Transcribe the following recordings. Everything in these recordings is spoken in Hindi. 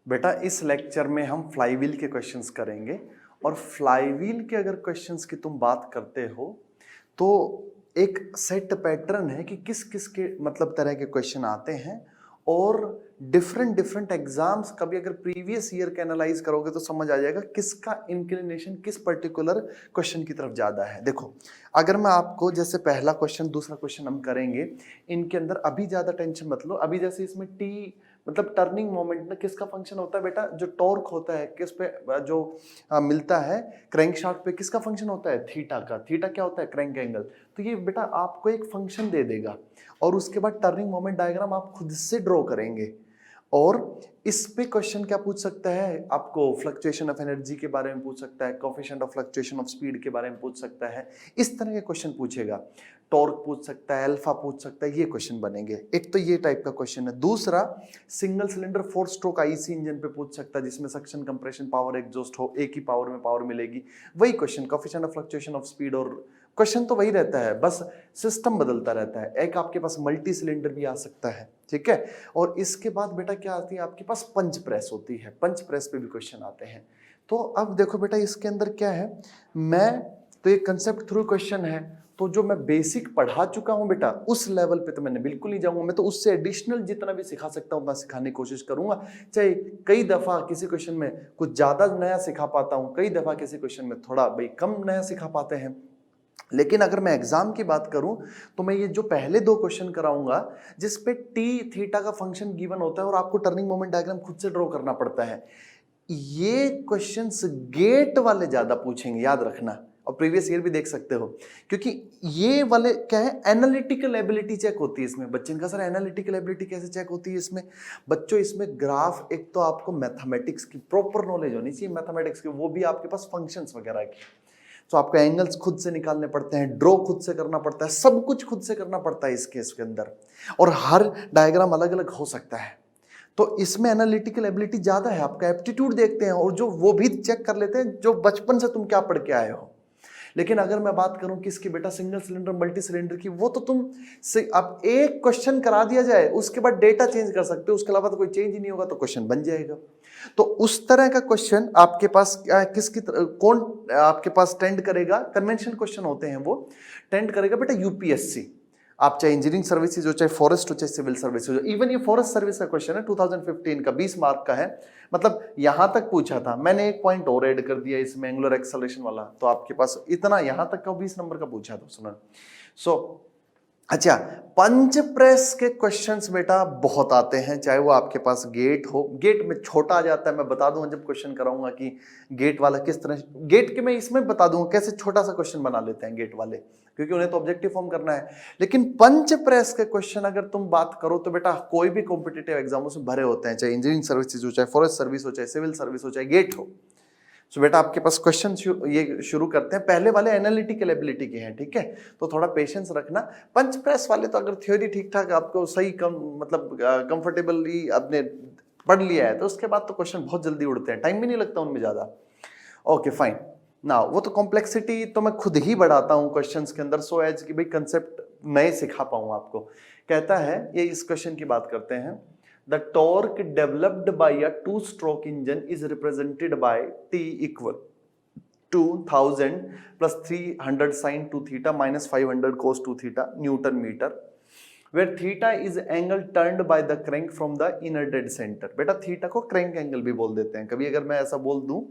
बेटा इस लेक्चर में हम फ्लाईव्हील के क्वेश्चंस करेंगे और फ्लाईव्हील के अगर क्वेश्चंस की तुम बात करते हो तो एक सेट पैटर्न है कि किस किस के मतलब तरह के क्वेश्चन आते हैं और डिफरेंट एग्जाम्स कभी अगर प्रीवियस ईयर के एनालाइज करोगे तो समझ आ जाएगा किसका इंक्लिनेशन किस पर्टिकुलर क्वेश्चन की तरफ ज्यादा है। देखो अगर मैं आपको जैसे पहला क्वेश्चन दूसरा क्वेश्चन हम करेंगे, इनके अंदर अभी ज्यादा टेंशन मत लो। अभी जैसे इसमें टी मतलब टर्निंग मोमेंट में किसका फंक्शन होता है बेटा, जो टॉर्क होता है किस पे जो मिलता है क्रैंकशाफ्ट पे, किसका फंक्शन होता है थीटा का। थीटा क्या होता है, क्रैंक एंगल। तो ये बेटा आपको एक फंक्शन दे देगा और उसके बाद टर्निंग मोमेंट डायग्राम आप खुद से ड्रॉ करेंगे। और इस पे क्वेश्चन क्या पूछ सकता है आपको, फ्लक्चुएशन ऑफ एनर्जी के बारे में पूछ सकता है, coefficient of fluctuation of speed के बारे में पूछ सकता है, इस तरह के क्वेश्चन पूछेगा। टॉर्क पूछ सकता है, अल्फा पूछ सकता है, ये क्वेश्चन बनेंगे। एक तो ये टाइप का क्वेश्चन है। दूसरा single cylinder 4 stroke IC engine पे पूछ सकता है जिसमें सक्शन कंप्रेशन पावर एग्जॉस्ट हो, एक ही पावर में पावर मिलेगी, वही question coefficient of fluctuation of speed. और क्वेश्चन तो वही रहता है, बस सिस्टम बदलता रहता है। एक आपके पास मल्टी सिलेंडर भी आ सकता है, ठीक है। और इसके बाद बेटा क्या आती है आपके पास, पंच प्रेस होती है। पंच प्रेस पे भी क्वेश्चन आते हैं। तो अब देखो बेटा इसके अंदर क्या है, मैं तो ये कंसेप्ट थ्रू क्वेश्चन है, तो जो मैं बेसिक पढ़ा चुका हूं बेटा उस लेवल पे तो मैंने बिल्कुल नहीं जाऊंगा। मैं तो उससे एडिशनल जितना भी सिखा सकता हूं उतना सिखाने की कोशिश करूंगा। चाहे कई दफा किसी क्वेश्चन में कुछ ज्यादा नया सिखा पाता हूं, कई दफा किसी क्वेश्चन में थोड़ा भाई कम नया सिखा पाते हैं। लेकिन अगर मैं एग्जाम की बात करूं तो मैं ये जो पहले दो क्वेश्चन कराऊंगा जिसपे टी थीटा का फंक्शन गिवन होता है और आपको टर्निंग मोमेंट डायग्राम खुद से ड्रॉ करना पड़ता है, ये क्वेश्चंस गेट वाले ज्यादा पूछेंगे, याद रखना। और प्रीवियस ईयर भी देख सकते हो, क्योंकि ये वाले क्या है, एनालिटिकल एबिलिटी चेक होती है इसमें। बच्चे का सर एनालिटिकल एबिलिटी कैसे चेक होती है इसमें? बच्चों इसमें ग्राफ, एक तो आपको मैथमेटिक्स की प्रॉपर नॉलेज होनी चाहिए, मैथमेटिक्स की, वो भी आपके पास फंक्शंस वगैरह की। तो आपको एंगल्स खुद से निकालने पड़ते हैं, ड्रॉ खुद से करना पड़ता है, सब कुछ खुद से करना पड़ता है इस केस के अंदर। और हर डायग्राम अलग अलग हो सकता है, तो इसमें एनालिटिकल एबिलिटी ज्यादा है। आपका एप्टीट्यूड देखते हैं और जो वो भी चेक कर लेते हैं जो बचपन से तुम क्या पढ़ के आए हो। लेकिन अगर मैं बात करूं किसकी बेटा, सिंगल सिलेंडर मल्टी सिलेंडर की, वो तो तुम से अब एक क्वेश्चन करा दिया जाए उसके बाद डेटा चेंज कर सकते हो, उसके अलावा तो कोई चेंज ही नहीं होगा, तो क्वेश्चन बन जाएगा। तो उस तरह का क्वेश्चन आपके पास किसकी कौन आपके पास टेंड करेगा, कन्वेंशनल क्वेश्चन होते हैं वो टेंड करेगा बेटा यूपीएससी। आप चाहे इंजीनियरिंग सर्विसेज हो, चाहे फॉरेस्ट हो, चाहे सिविल सर्विस हो। इवन ये फॉरेस्ट सर्विस का क्वेश्चन है 2015 का, 20 मार्क का है। मतलब यहां तक पूछा था मैंने, एक पॉइंट और ऐड कर दिया इसमें एंगुलर एक्सेलरेशन वाला, तो आपके पास इतना यहां तक का 20 नंबर का पूछा था, सुना। अच्छा, पंच प्रेस के क्वेश्चंस बेटा बहुत आते हैं, चाहे वो आपके पास गेट हो। गेट में छोटा आ जाता है, मैं बता दूंगा जब क्वेश्चन कराऊंगा कि गेट वाला किस तरह, गेट के मैं इसमें बता दूंगा कैसे छोटा सा क्वेश्चन बना लेते हैं गेट वाले, क्योंकि उन्हें तो ऑब्जेक्टिव फॉर्म करना है। लेकिन पंच प्रेस के क्वेश्चन अगर तुम बात करो तो बेटा कोई भी कॉम्पिटिटिव एग्जाम में भरे होते हैं, चाहे इंजीनियरिंग सर्विसेज हो, चाहे फॉरेस्ट सर्विस हो, चाहे सिविल सर्विस हो, चाहे गेट हो। तो बेटा आपके पास क्वेश्चन ये शुरू करते हैं। पहले वाले एनालिटिकल एबिलिटी के हैं, ठीक है, तो थोड़ा पेशेंस रखना। पंच प्रेस वाले तो अगर थ्योरी ठीक ठाक आपको सही मतलब कंफर्टेबली आपने पढ़ लिया है तो उसके बाद तो क्वेश्चन बहुत जल्दी उड़ते हैं, टाइम भी नहीं लगता उनमें ज्यादा। ओके फाइन ना, वो तो कॉम्प्लेक्सिटी तो मैं खुद ही बढ़ाता हूँ क्वेश्चंस के अंदर, सो एज कि भाई कंसेप्ट नए सिखा पाऊँ आपको। कहता है ये, इस क्वेश्चन की बात करते हैं, the torque developed by a two-stroke engine is represented by T equal to 1000 plus 300 sin 2 theta minus 500 cos 2 theta Newton meter, where theta is angle turned by the crank from the inner dead center। बेटा थीटा को क्रैंक एंगल भी बोल देते हैं, कभी अगर मैं ऐसा बोल दूं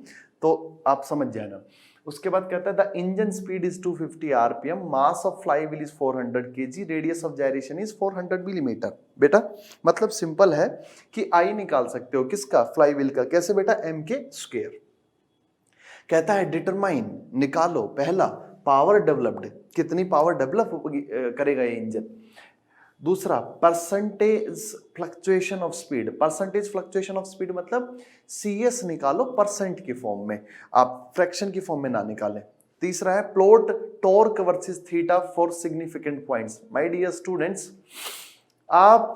तो आप समझ जाना। उसके बाद कहता है the engine speed is 250 RPM, mass of flywheel is 400 KG, radius of gyration is 400 millimetre. बेटा मतलब सिंपल है कि आई निकाल सकते हो किसका, फ्लाईव्हील का। कैसे बेटा, एम के स्क्वायर। कहता है डिटरमाइन, निकालो पहला पावर डेवलप्ड, कितनी पावर डेवलप करेगा ये इंजन। दूसरा percentage fluctuation of speed, percentage fluctuation of speed मतलब CS निकालो परसेंट की फॉर्म में, आप फ्रैक्शन की फॉर्म में ना निकालें। तीसरा है plot torque versus theta for significant points. My dear students, आप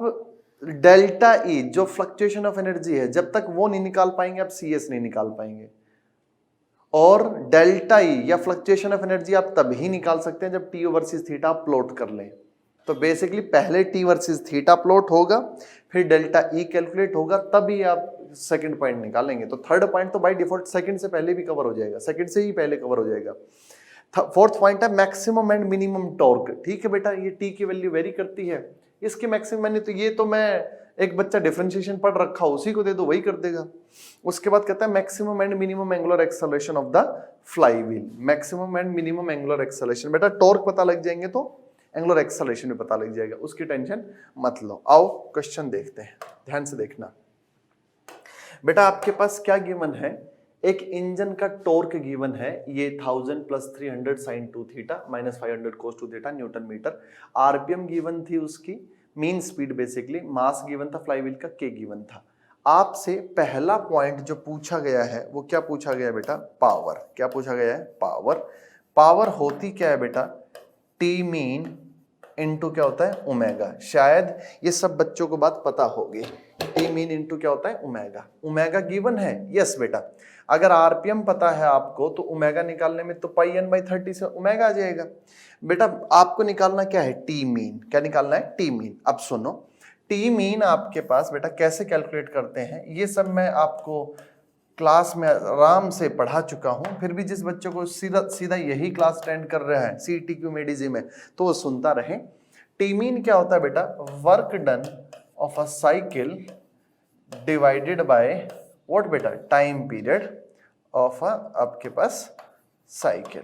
डेल्टा E जो फ्लक्चुएशन ऑफ एनर्जी है, जब तक वो नहीं निकाल पाएंगे आप CS नहीं निकाल पाएंगे। और डेल्टा E या फ्लक्चुएशन ऑफ एनर्जी आप तब ही निकाल सकते हैं जब T वर्सेस थीटा आप प्लॉट कर लें। तो बेसिकली पहले T वर्सेस थीटा प्लॉट होगा, फिर डेल्टा E कैलकुलेट होगा, तभी आप सेकंड पॉइंट निकालेंगे, तो थर्ड पॉइंट तो बाय डिफॉल्ट सेकंड से पहले भी कवर हो जाएगा, सेकंड से ही पहले कवर हो जाएगा। फोर्थ पॉइंट है मैक्सिमम एंड मिनिमम टॉर्क। ठीक है बेटा, ये टी की वैल्यू वेरी करती है, इसके मैक्सिमम मैंने तो ये तो मैं एक बच्चा डिफरेंशिएशन पढ़ रखा उसी को दे दो वही कर देगा। उसके बाद कहता है maximum and minimum angular acceleration of the fly wheel, maximum and minimum angular acceleration. बेटा टॉर्क पता लग जाएंगे तो एंगुलर एक्सेलरेशन भी पता लग जाएगा, उसकी टेंशन मत लो। आओ क्वेश्चन देखते हैं, ध्यान से देखना। बेटा आपके पास क्या गिवन है, एक इंजन का टॉर्क गिवन है, ये 1000 + 300 sin 2 theta - 500 cos 2 theta newton metre. RPM given थी उसकी, mean speed basically, mass given था फ्लाईव्हील का, के गिवन था। आपसे पहला पॉइंट जो पूछा गया है वो क्या पूछा गया बेटा, पावर। क्या पूछा गया है, पावर। पावर होती क्या है बेटा, टी मीन इनटू क्या होता है, ओमेगा। शायद ये सब बच्चों को बात पता होगी, टी मीन इनटू क्या होता है, ओमेगा। ओमेगा गिवन है, यस बेटा। अगर आरपीएम पता है आपको तो ओमेगा निकालने में तो पाई n बाई 30 से ओमेगा आ जाएगा। बेटा आपको निकालना क्या है, टी मीन। क्या निकालना है, टी मीन। अब सुनो, टी मीन आपके पास बेटा कैसे कैलकुलेट करते हैं, ये सब मैं आपको क्लास में आराम से पढ़ा चुका हूं, फिर भी जिस बच्चों को सीधा सीधा यही क्लास अटेंड कर रहा है CTQ मेडिजी में तो वो सुनता रहे। टी मीन क्या होता है बेटा, work done of a cycle divided by what बेटा, टाइम पीरियड ऑफ आपके पास साइकिल।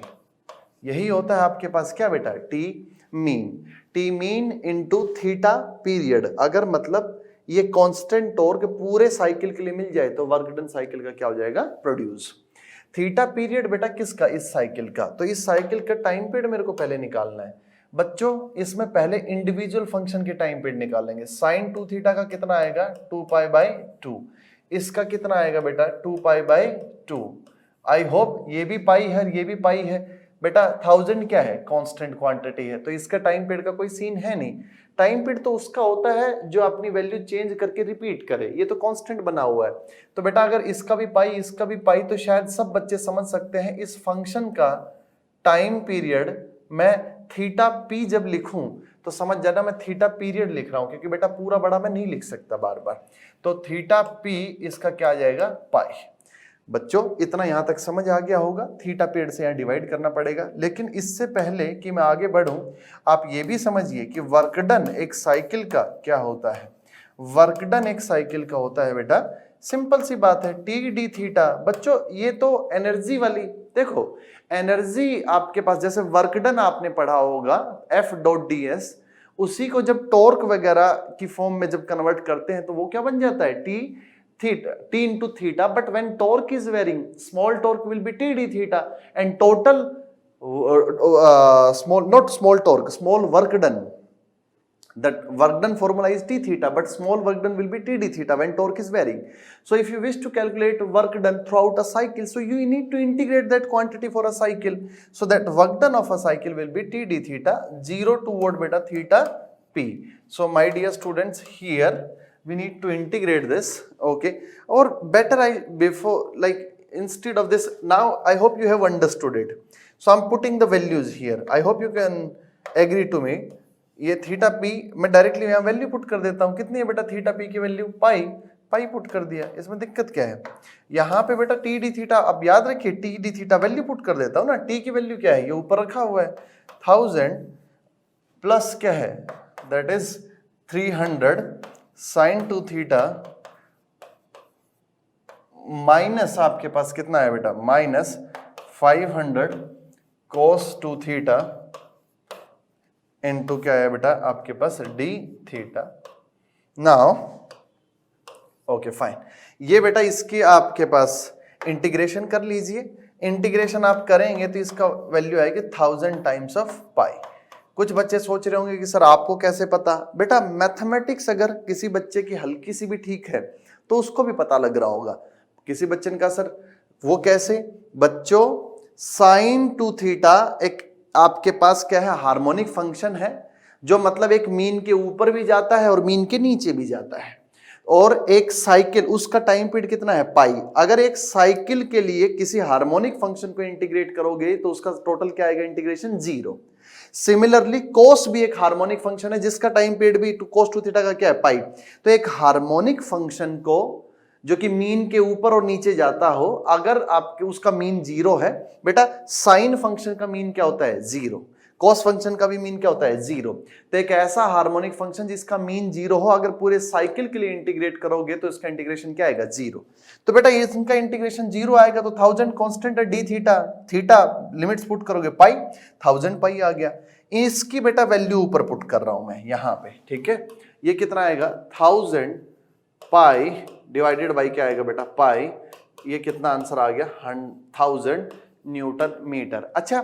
यही होता है आपके पास क्या बेटा, T mean. T mean into theta period. अगर मतलब ये कांस्टेंट टॉर्क पूरे साइकिल के लिए मिल जाए तो वर्क डन साइकिल का क्या हो जाएगा, प्रोड्यूस। थीटा पीरियड बेटा किसका, इस साइकिल का। तो इस साइकिल का टाइम पीरियड मेरे को पहले निकालना है बच्चों। इसमें पहले इंडिविजुअल फंक्शन के टाइम पीरियड निकालेंगे। साइन 2 थीटा का कितना आएगा, 2π/2। इसका कितना आएगा बेटा, 2π/2। आई होप ये भी पाई है, ये भी पाई है बेटा। 1000 क्या है, कांस्टेंट क्वांटिटी है, तो इसका टाइम पीरियड का कोई सीन है नहीं। टाइम पीरियड तो उसका होता है जो अपनी वैल्यू चेंज करके रिपीट करे, ये तो कांस्टेंट बना हुआ है। तो बेटा अगर इसका भी पाई इसका भी पाई तो शायद सब बच्चे समझ सकते हैं इस फंक्शन का टाइम पीरियड मैं थीटा पी जब लिखूं तो समझ जाना मैं थीटा पीरियड लिख रहा हूं, क्योंकि बेटा पूरा बड़ा मैं नहीं लिख सकता बार बार। तो थीटा पी इसका क्या आ जाएगा, पाई। बच्चों इतना यहां तक समझ आ गया होगा, थीटा पीरियड से यहां डिवाइड करना पड़ेगा। लेकिन इससे पहले कि मैं आगे बढ़ूं आप ये भी समझिए कि वर्कडन एक साइकिल का क्या होता है। वर्कडन एक साइकिल का होता है बेटा, सिंपल सी बात है, टी डी थीटा। बच्चों ये तो एनर्जी वाली, देखो एनर्जी आपके पास जैसे वर्कडन आपने पढ़ा होगा F.ds, उसी को जब टॉर्क वगैरह की फॉर्म में जब कन्वर्ट करते हैं तो वो क्या बन जाता है, T into theta. But when torque is varying, small torque will be T d theta, and total small work done. That work done formula is T theta, but small work done will be T d theta when torque is varying. So if you wish to calculate work done throughout a cycle, so you need to integrate that quantity for a cycle. So that work done of a cycle will be T d theta 0 to what beta theta p. So my dear students, here we need to integrate this, okay? Or better before, like instead of this, now I hope you have understood it. So I'm putting the values here. I hope you can agree to me. ये थीटा पी मैं डायरेक्टली यहाँ वैल्यू पुट कर देता हूँ। कितनी है बेटा थीटा पी की वैल्यू, पाई पुट कर दिया। इसमें दिक्कत क्या है, यहाँ पे बेटा टी डी थीटा, अब याद रखिए T D theta value put कर देता हूँ ना। टी की वैल्यू क्या है, ये ऊपर रखा हुआ है 1000 प्लस क्या है, that is 300 sine 2 theta minus आपके पास कितना है बेटा, माइनस 500 cos 2 थीटा इनटू क्या है बेटा आपके पास D theta. Now okay fine, ये बेटा इसकी आपके पास इंटीग्रेशन कर लीजिए। इंटीग्रेशन आप करेंगे तो इसका वैल्यू आएगी 1000 टाइम्स ऑफ पाई। कुछ बच्चे सोच रहे होंगे कि सर आपको कैसे पता। बेटा मैथमेटिक्स अगर किसी बच्चे की हल्की सी भी ठीक है तो उसको भी पता लग रहा होगा। किसी बच्चे ने कहा सर वो कैसे, बच्चों साइन 2 थीटा एक आपके पास क्या है, हार्मोनिक फंक्शन है, जो मतलब एक मीन के ऊपर भी जाता है और मीन के नीचे भी जाता है। और एक साइकिल, उसका टाइम पीरियड कितना है, पाई। अगर एक साइकिल के लिए किसी हार्मोनिक फंक्शन को इंटीग्रेट करोगे तो उसका टोटल क्या आएगा, इंटीग्रेशन 0। सिमिलरली कोस भी एक हार्मोनिक फंक्शन है जिसका टाइम पीरियड भी कोस 2 थीटा का क्या है, पाई। तो एक हार्मोनिक फंक्शन को जो कि मीन के ऊपर और नीचे जाता हो, अगर आपके उसका मीन 0 है बेटा, साइन फंक्शन का मीन क्या होता है 0, कॉस फंक्शन का भी मीन क्या होता है 0। तो एक ऐसा हार्मोनिक फंक्शन जिसका मीन 0 हो, अगर पूरे साइकिल के लिए इंटीग्रेट करोगे तो इसका इंटीग्रेशन क्या आएगा 0। तो बेटा ये इनका इंटीग्रेशन 0 आएगा, तो 1000 कांस्टेंट है D theta, theta limits put करोगे पाई, 1000 पाई आ गया। इसकी बेटा वैल्यू ऊपर पुट कर रहा हूं मैं यहां पे, ठीक है। ये कितना आएगा 1000 पाई डिवाइडेड बाई क्या आएगा बेटा पाई, ये कितना आंसर आ गया 1000 न्यूटन मीटर। अच्छा,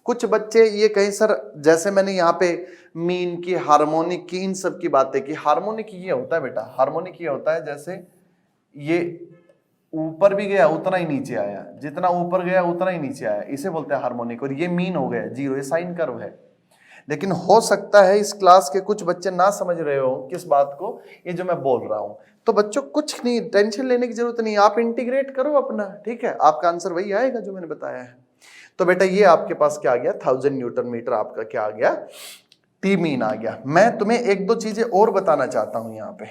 कुछ बच्चे ये कहें सर, जैसे मैंने यहाँ पे मीन की, हार्मोनिक की, इन सब की बातें की, हार्मोनिक ये होता है बेटा, हार्मोनिक ये होता है जैसे ये ऊपर भी गया उतना ही नीचे आया, जितना ऊपर गया उतना ही नीचे आया, इसे बोलते हैं हार्मोनिक। और ये मीन हो गया 0, ये साइन कर्व है। लेकिन हो सकता है इस क्लास के कुछ बच्चे ना समझ रहे हो किस बात को, ये जो मैं बोल रहा हूं। तो बच्चों कुछ नहीं, टेंशन लेने की जरूरत नहीं, आप इंटीग्रेट करो अपना, ठीक है, आपका आंसर वही आएगा जो मैंने बताया है। तो बेटा ये आपके पास क्या आ गया 1000 न्यूटन मीटर, आपका क्या आ गया टी मीन आ गया। मैं तुम्हें एक दो चीजें और बताना चाहता हूं, यहां पे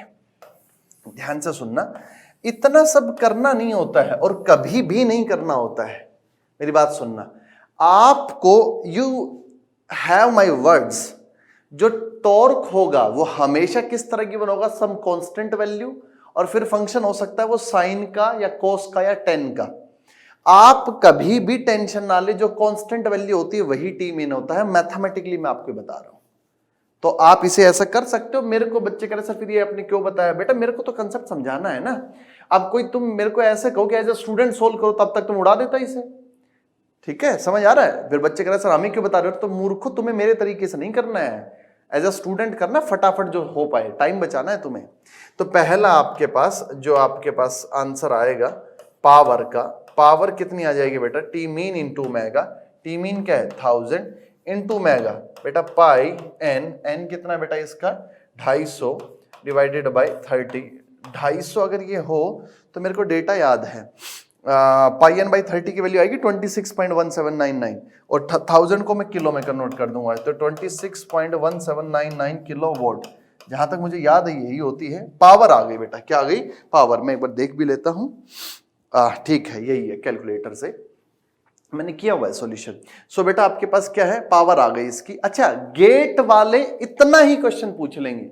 ध्यान से सुनना। इतना सब करना नहीं होता है और कभी भी नहीं करना होता है, मेरी बात सुनना। आपको यू हैव माई वर्ड्स, जो टॉर्क होगा वो हमेशा किस तरह की होगा, सम कांस्टेंट वैल्यू, और फिर फंक्शन हो सकता है वो साइन का या कोस का या टेन का। आप कभी भी टेंशन ना ले, जो कांस्टेंट वैल्यू होती है वही टी मीन होता है, मैथमेटिकली मैं आपको बता रहा हूं। तो आप इसे ऐसा कर सकते हो। मेरे को बच्चे कह रहे सर फिर ये आपने क्यों बताया, बेटा मेरे को तो कंसेप्ट समझाना है ना। अब कोई तुम मेरे को ऐसे कहो कि एज ए स्टूडेंट सोल्व करो, तब तक तुम उड़ा देता इसे, ठीक है, समझ आ रहा है। फिर बच्चे कह रहे सर हमें क्यों बता रहे हो, तो मूर्खो तुम्हें मेरे तरीके से नहीं करना है, एज अ स्टूडेंट करना, फटाफट जो हो पाए, टाइम बचाना है तुम्हें। तो पहला आपके पास जो आपके पास आंसर आएगा पावर का, पावर कितनी आ जाएगी बेटा T mean into mega. T mean क्या है 1000 इंटू मेगा बेटा पाई एन, एन कितना बेटा इसका 250 डिवाइडेड बाई 30। 250 अगर ये हो तो मेरे को डेटा याद है, पाई एन बाई 30 की वैल्यू आएगी 26.1799, और 1000 को मैं किलो में कन्वर्ट कर दूंगा तो 26.1799 किलो वोल्ट, जहां तक मुझे याद है यही होती है। पावर आ गई बेटा, क्या आ गई पावर, मैं एक बार देख भी लेता हूं। ठीक है, यही है, कैलकुलेटर से मैंने किया हुआ है सॉल्यूशन। सो बेटा आपके पास क्या है, पावर आ गई इसकी। अच्छा, गेट वाले इतना ही क्वेश्चन पूछ लेंगे,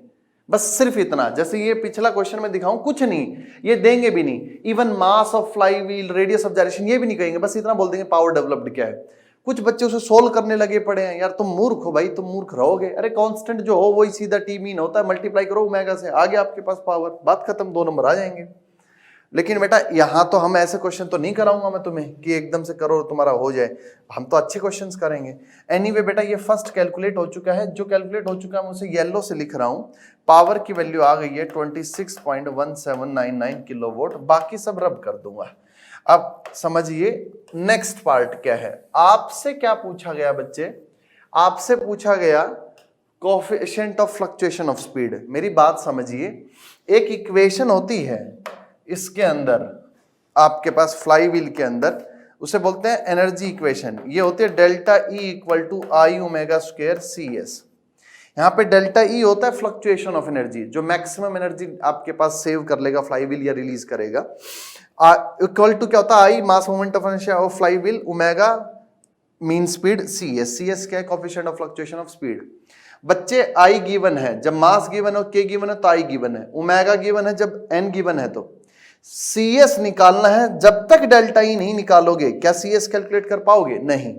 बस सिर्फ इतना, जैसे ये पिछला क्वेश्चन में दिखाऊं, कुछ नहीं ये देंगे भी नहीं, even mass of fly wheel, radius of gyration ये भी नहीं कहेंगे, बस इतना बोल देंगे पावर डेवलप्ड क्या है। कुछ बच्चे उसे सोल्व करने लगे पड़े हैं, यार तुम मूर्ख हो भाई, तुम मूर्ख रहोगे। अरे कांस्टेंट जो हो वही सीधा टी मीन होता है, मल्टीप्लाई करो ओमेगा से, आ गया आपके पास पावर, बात खत्म, 2 नंबर आ जाएंगे। लेकिन बेटा यहां तो हम ऐसे क्वेश्चन तो नहीं कराऊंगा मैं तुम्हें कि एकदम से करो तुम्हारा हो जाए, हम तो अच्छे क्वेश्चंस करेंगे। एनीवे बेटा ये फर्स्ट कैलकुलेट हो चुका है, जो कैलकुलेट हो चुका है मैं उसे येलो से लिख रहा हूं। पावर की वैल्यू आ गई है 26.1799 किलोवाट, बाकी सब रब कर दूंगा। अब समझिए नेक्स्ट पार्ट क्या है। आपसे क्या पूछा गया बच्चे, आपसे पूछा गया coefficient of fluctuation of speed. मेरी बात समझिए, एक इक्वेशन होती है इसके अंदर, आपके पास फ्लाई व्हील के अंदर, उसे बोलते हैं एनर्जी इक्वेशन। ये होती है delta E equal to I omega square C S. यहाँ पे डेल्टा ई होता है फ्लक्चुएशन ऑफ एनर्जी, जो मैक्सिमम एनर्जी आपके पास सेव कर लेगा फ्लाई व्हील या रिलीज करेगा। इक्वल टू क्या होता है, I mass moment of inertia of fly wheel, omega mean speed C S. C S क्या है, coefficient of fluctuation of speed. बच्चे आई गिवन है, जब मास गिवन है, के गिवन है तो आई गिवन है, ओमेगा गिवन है जब एन गिवन है, तो सी एस निकालना है। जब तक डेल्टा ई नहीं निकालोगे क्या सी एस कैलकुलेट कर पाओगे, नहीं।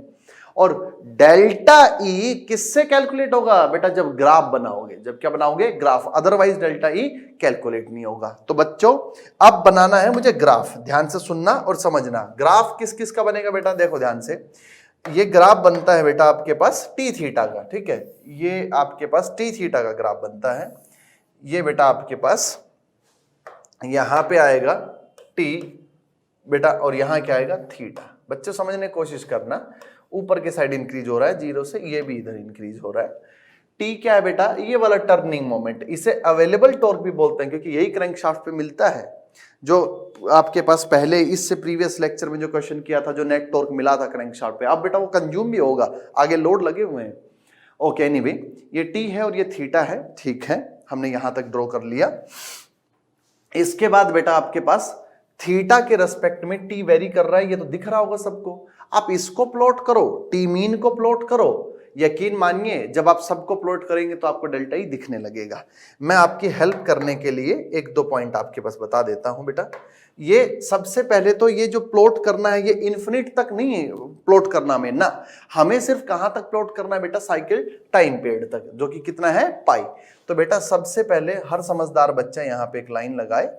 और डेल्टा ई किससे कैलकुलेट होगा बेटा, जब ग्राफ बनाओगे, जब क्या बनाओगे graph, otherwise delta E calculate नहीं होगा। तो बच्चों अब बनाना है मुझे ग्राफ, ध्यान से सुनना और समझना। ग्राफ किस किस का बनेगा बेटा, देखो ध्यान से, ये ग्राफ बनता है बेटा आपके पास टी थीटा का, ठीक है, ये आपके पास टी थीटा का ग्राफ बनता है। ये बेटा आपके पास यहां पे आएगा टी बेटा, और यहां क्या आएगा थीटा। बच्चों समझने की कोशिश करना, ऊपर के साइड इंक्रीज हो रहा है 0 से, ये भी इधर इंक्रीज हो रहा है। टी क्या है बेटा, ये वाला टर्निंग मोमेंट, इसे अवेलेबल टॉर्क भी बोलते हैं, क्योंकि यही क्रैंकशाफ्ट पे मिलता है। जो आपके पास पहले इससे प्रीवियस लेक्चर में जो क्वेश्चन किया था, जो नेट टॉर्क मिला था क्रैंकशाफ्ट पे, अब बेटा वो कंज्यूम भी होगा, आगे लोड लगे हुए हैं। ओके, एनीवे ये टी है और ये थीटा है, ठीक है, हमने यहां तक ड्रॉ कर लिया। इसके बाद बेटा आपके पास थीटा के रेस्पेक्ट में टी वेरी कर रहा है, ये तो दिख रहा होगा सबको। आप इसको प्लॉट करो, टी मीन को प्लॉट करो, यकीन मानिए जब आप सबको प्लॉट करेंगे तो आपको डेल्टा ही दिखने लगेगा। मैं आपकी हेल्प करने के लिए एक दो पॉइंट आपके पास बता देता हूं बेटा। ये सबसे पहले तो ये जो प्लॉट करना है ये इन्फिनिट तक नहीं है प्लॉट करना में ना, हमें सिर्फ कहां तक प्लॉट करना है बेटा, साइकिल टाइम पीरियड तक, जो कि कितना है पाई। तो बेटा सबसे पहले हर समझदार बच्चा यहां पे एक लाइन लगाए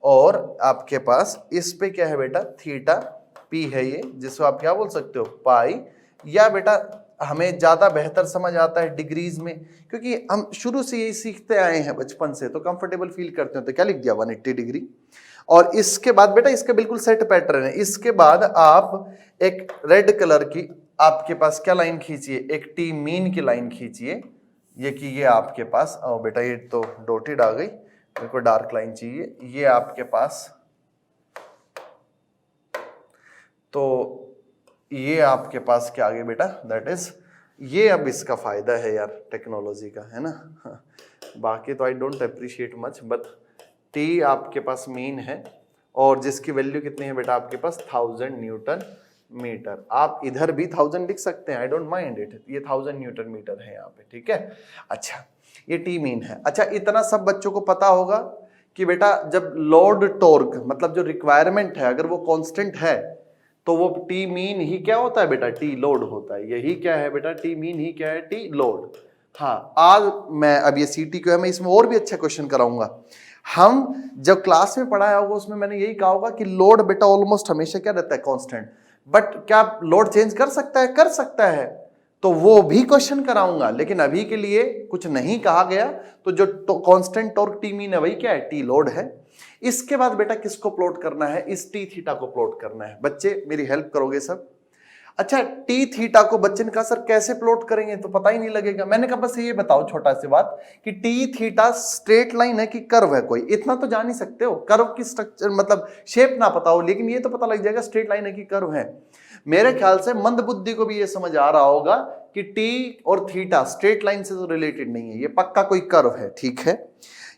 और आपके पास इस पे क्या है बेटा, थीटा पी है ये, जिसको आप क्या बोल सकते हो पाई, या बेटा हमें ज्यादा बेहतर समझ आता है डिग्रीज में, क्योंकि हम शुरू से यही सीखते आए हैं बचपन से, तो कंफर्टेबल फील करते हैं। तो क्या लिख दिया 180 डिग्री। और इसके बाद बेटा इसका बिल्कुल सेट पैटर्न है। इसके बाद आप एक रेड कलर की आपके पास क्या लाइन खींचिए, एक टी मीन की लाइन खींचिए, ये कि ये आपके पास, ओ बेटा ये तो डॉटेड आ गई, मेरे को डार्क लाइन चाहिए, ये आपके पास, तो ये आपके पास क्या आ गया बेटा, दैट इज ये। अब इसका फायदा है यार टेक्नोलॉजी का, है ना। बाकी तो I don't appreciate much, but T आपके पास मीन है और जिसकी वैल्यू कितनी है बेटा आपके पास 1000 न्यूटन मीटर। आप इधर भी 1000 लिख सकते हैं, आई डोंट माइंड इट, ये 1000 न्यूटन मीटर है यहाँ पे, ठीक है। अच्छा ये टी मीन है। अच्छा इतना सब बच्चों को पता होगा कि बेटा जब लोड टॉर्क मतलब जो रिक्वायरमेंट है अगर वो कांस्टेंट है तो वो टी मीन ही क्या होता है बेटा, टी लोड होता है। यही क्या है बेटा, टी मीन ही क्या है, टी लोड। हाँ आज मैं अब ये सीटी क्यों है, मैं इसमें और भी अच्छा क्वेश्चन कराऊंगा। हम जब क्लास में पढ़ाया होगा उसमें मैंने यही कहा होगा कि लोड बेटा ऑलमोस्ट हमेशा क्या रहता है, कांस्टेंट। बट क्या लोड चेंज कर सकता है, कर सकता है, तो वो भी क्वेश्चन कराऊंगा। लेकिन अभी के लिए कुछ नहीं कहा गया, तो जो कांस्टेंट टॉर्क टी मीन है वही क्या है, टी लोड है। इसके बाद बेटा किसको प्लॉट करना है, इस टी थीटा को प्लॉट करना है। बच्चे मेरी हेल्प करोगे सब। अच्छा टी थीटा को बच्चे ने कहा सर कैसे प्लॉट करेंगे, तो पता ही नहीं लगेगा। मैंने कहा बस ये बताओ छोटा सी बात कि टी थीटा स्ट्रेट लाइन है कि कर्व है कोई, इतना तो जान ही सकते हो। कर्व की स्ट्रक्चर मतलब शेप ना पता हो, लेकिन ये तो पता लग जाएगा स्ट्रेट लाइन है कि कर्व है। मेरे ख्याल से मंद बुद्धि को भी ये समझ आ रहा होगा कि टी और थीटा स्ट्रेट लाइन से तो रिलेटेड नहीं है, ये पक्का कोई कर्व है, ठीक है।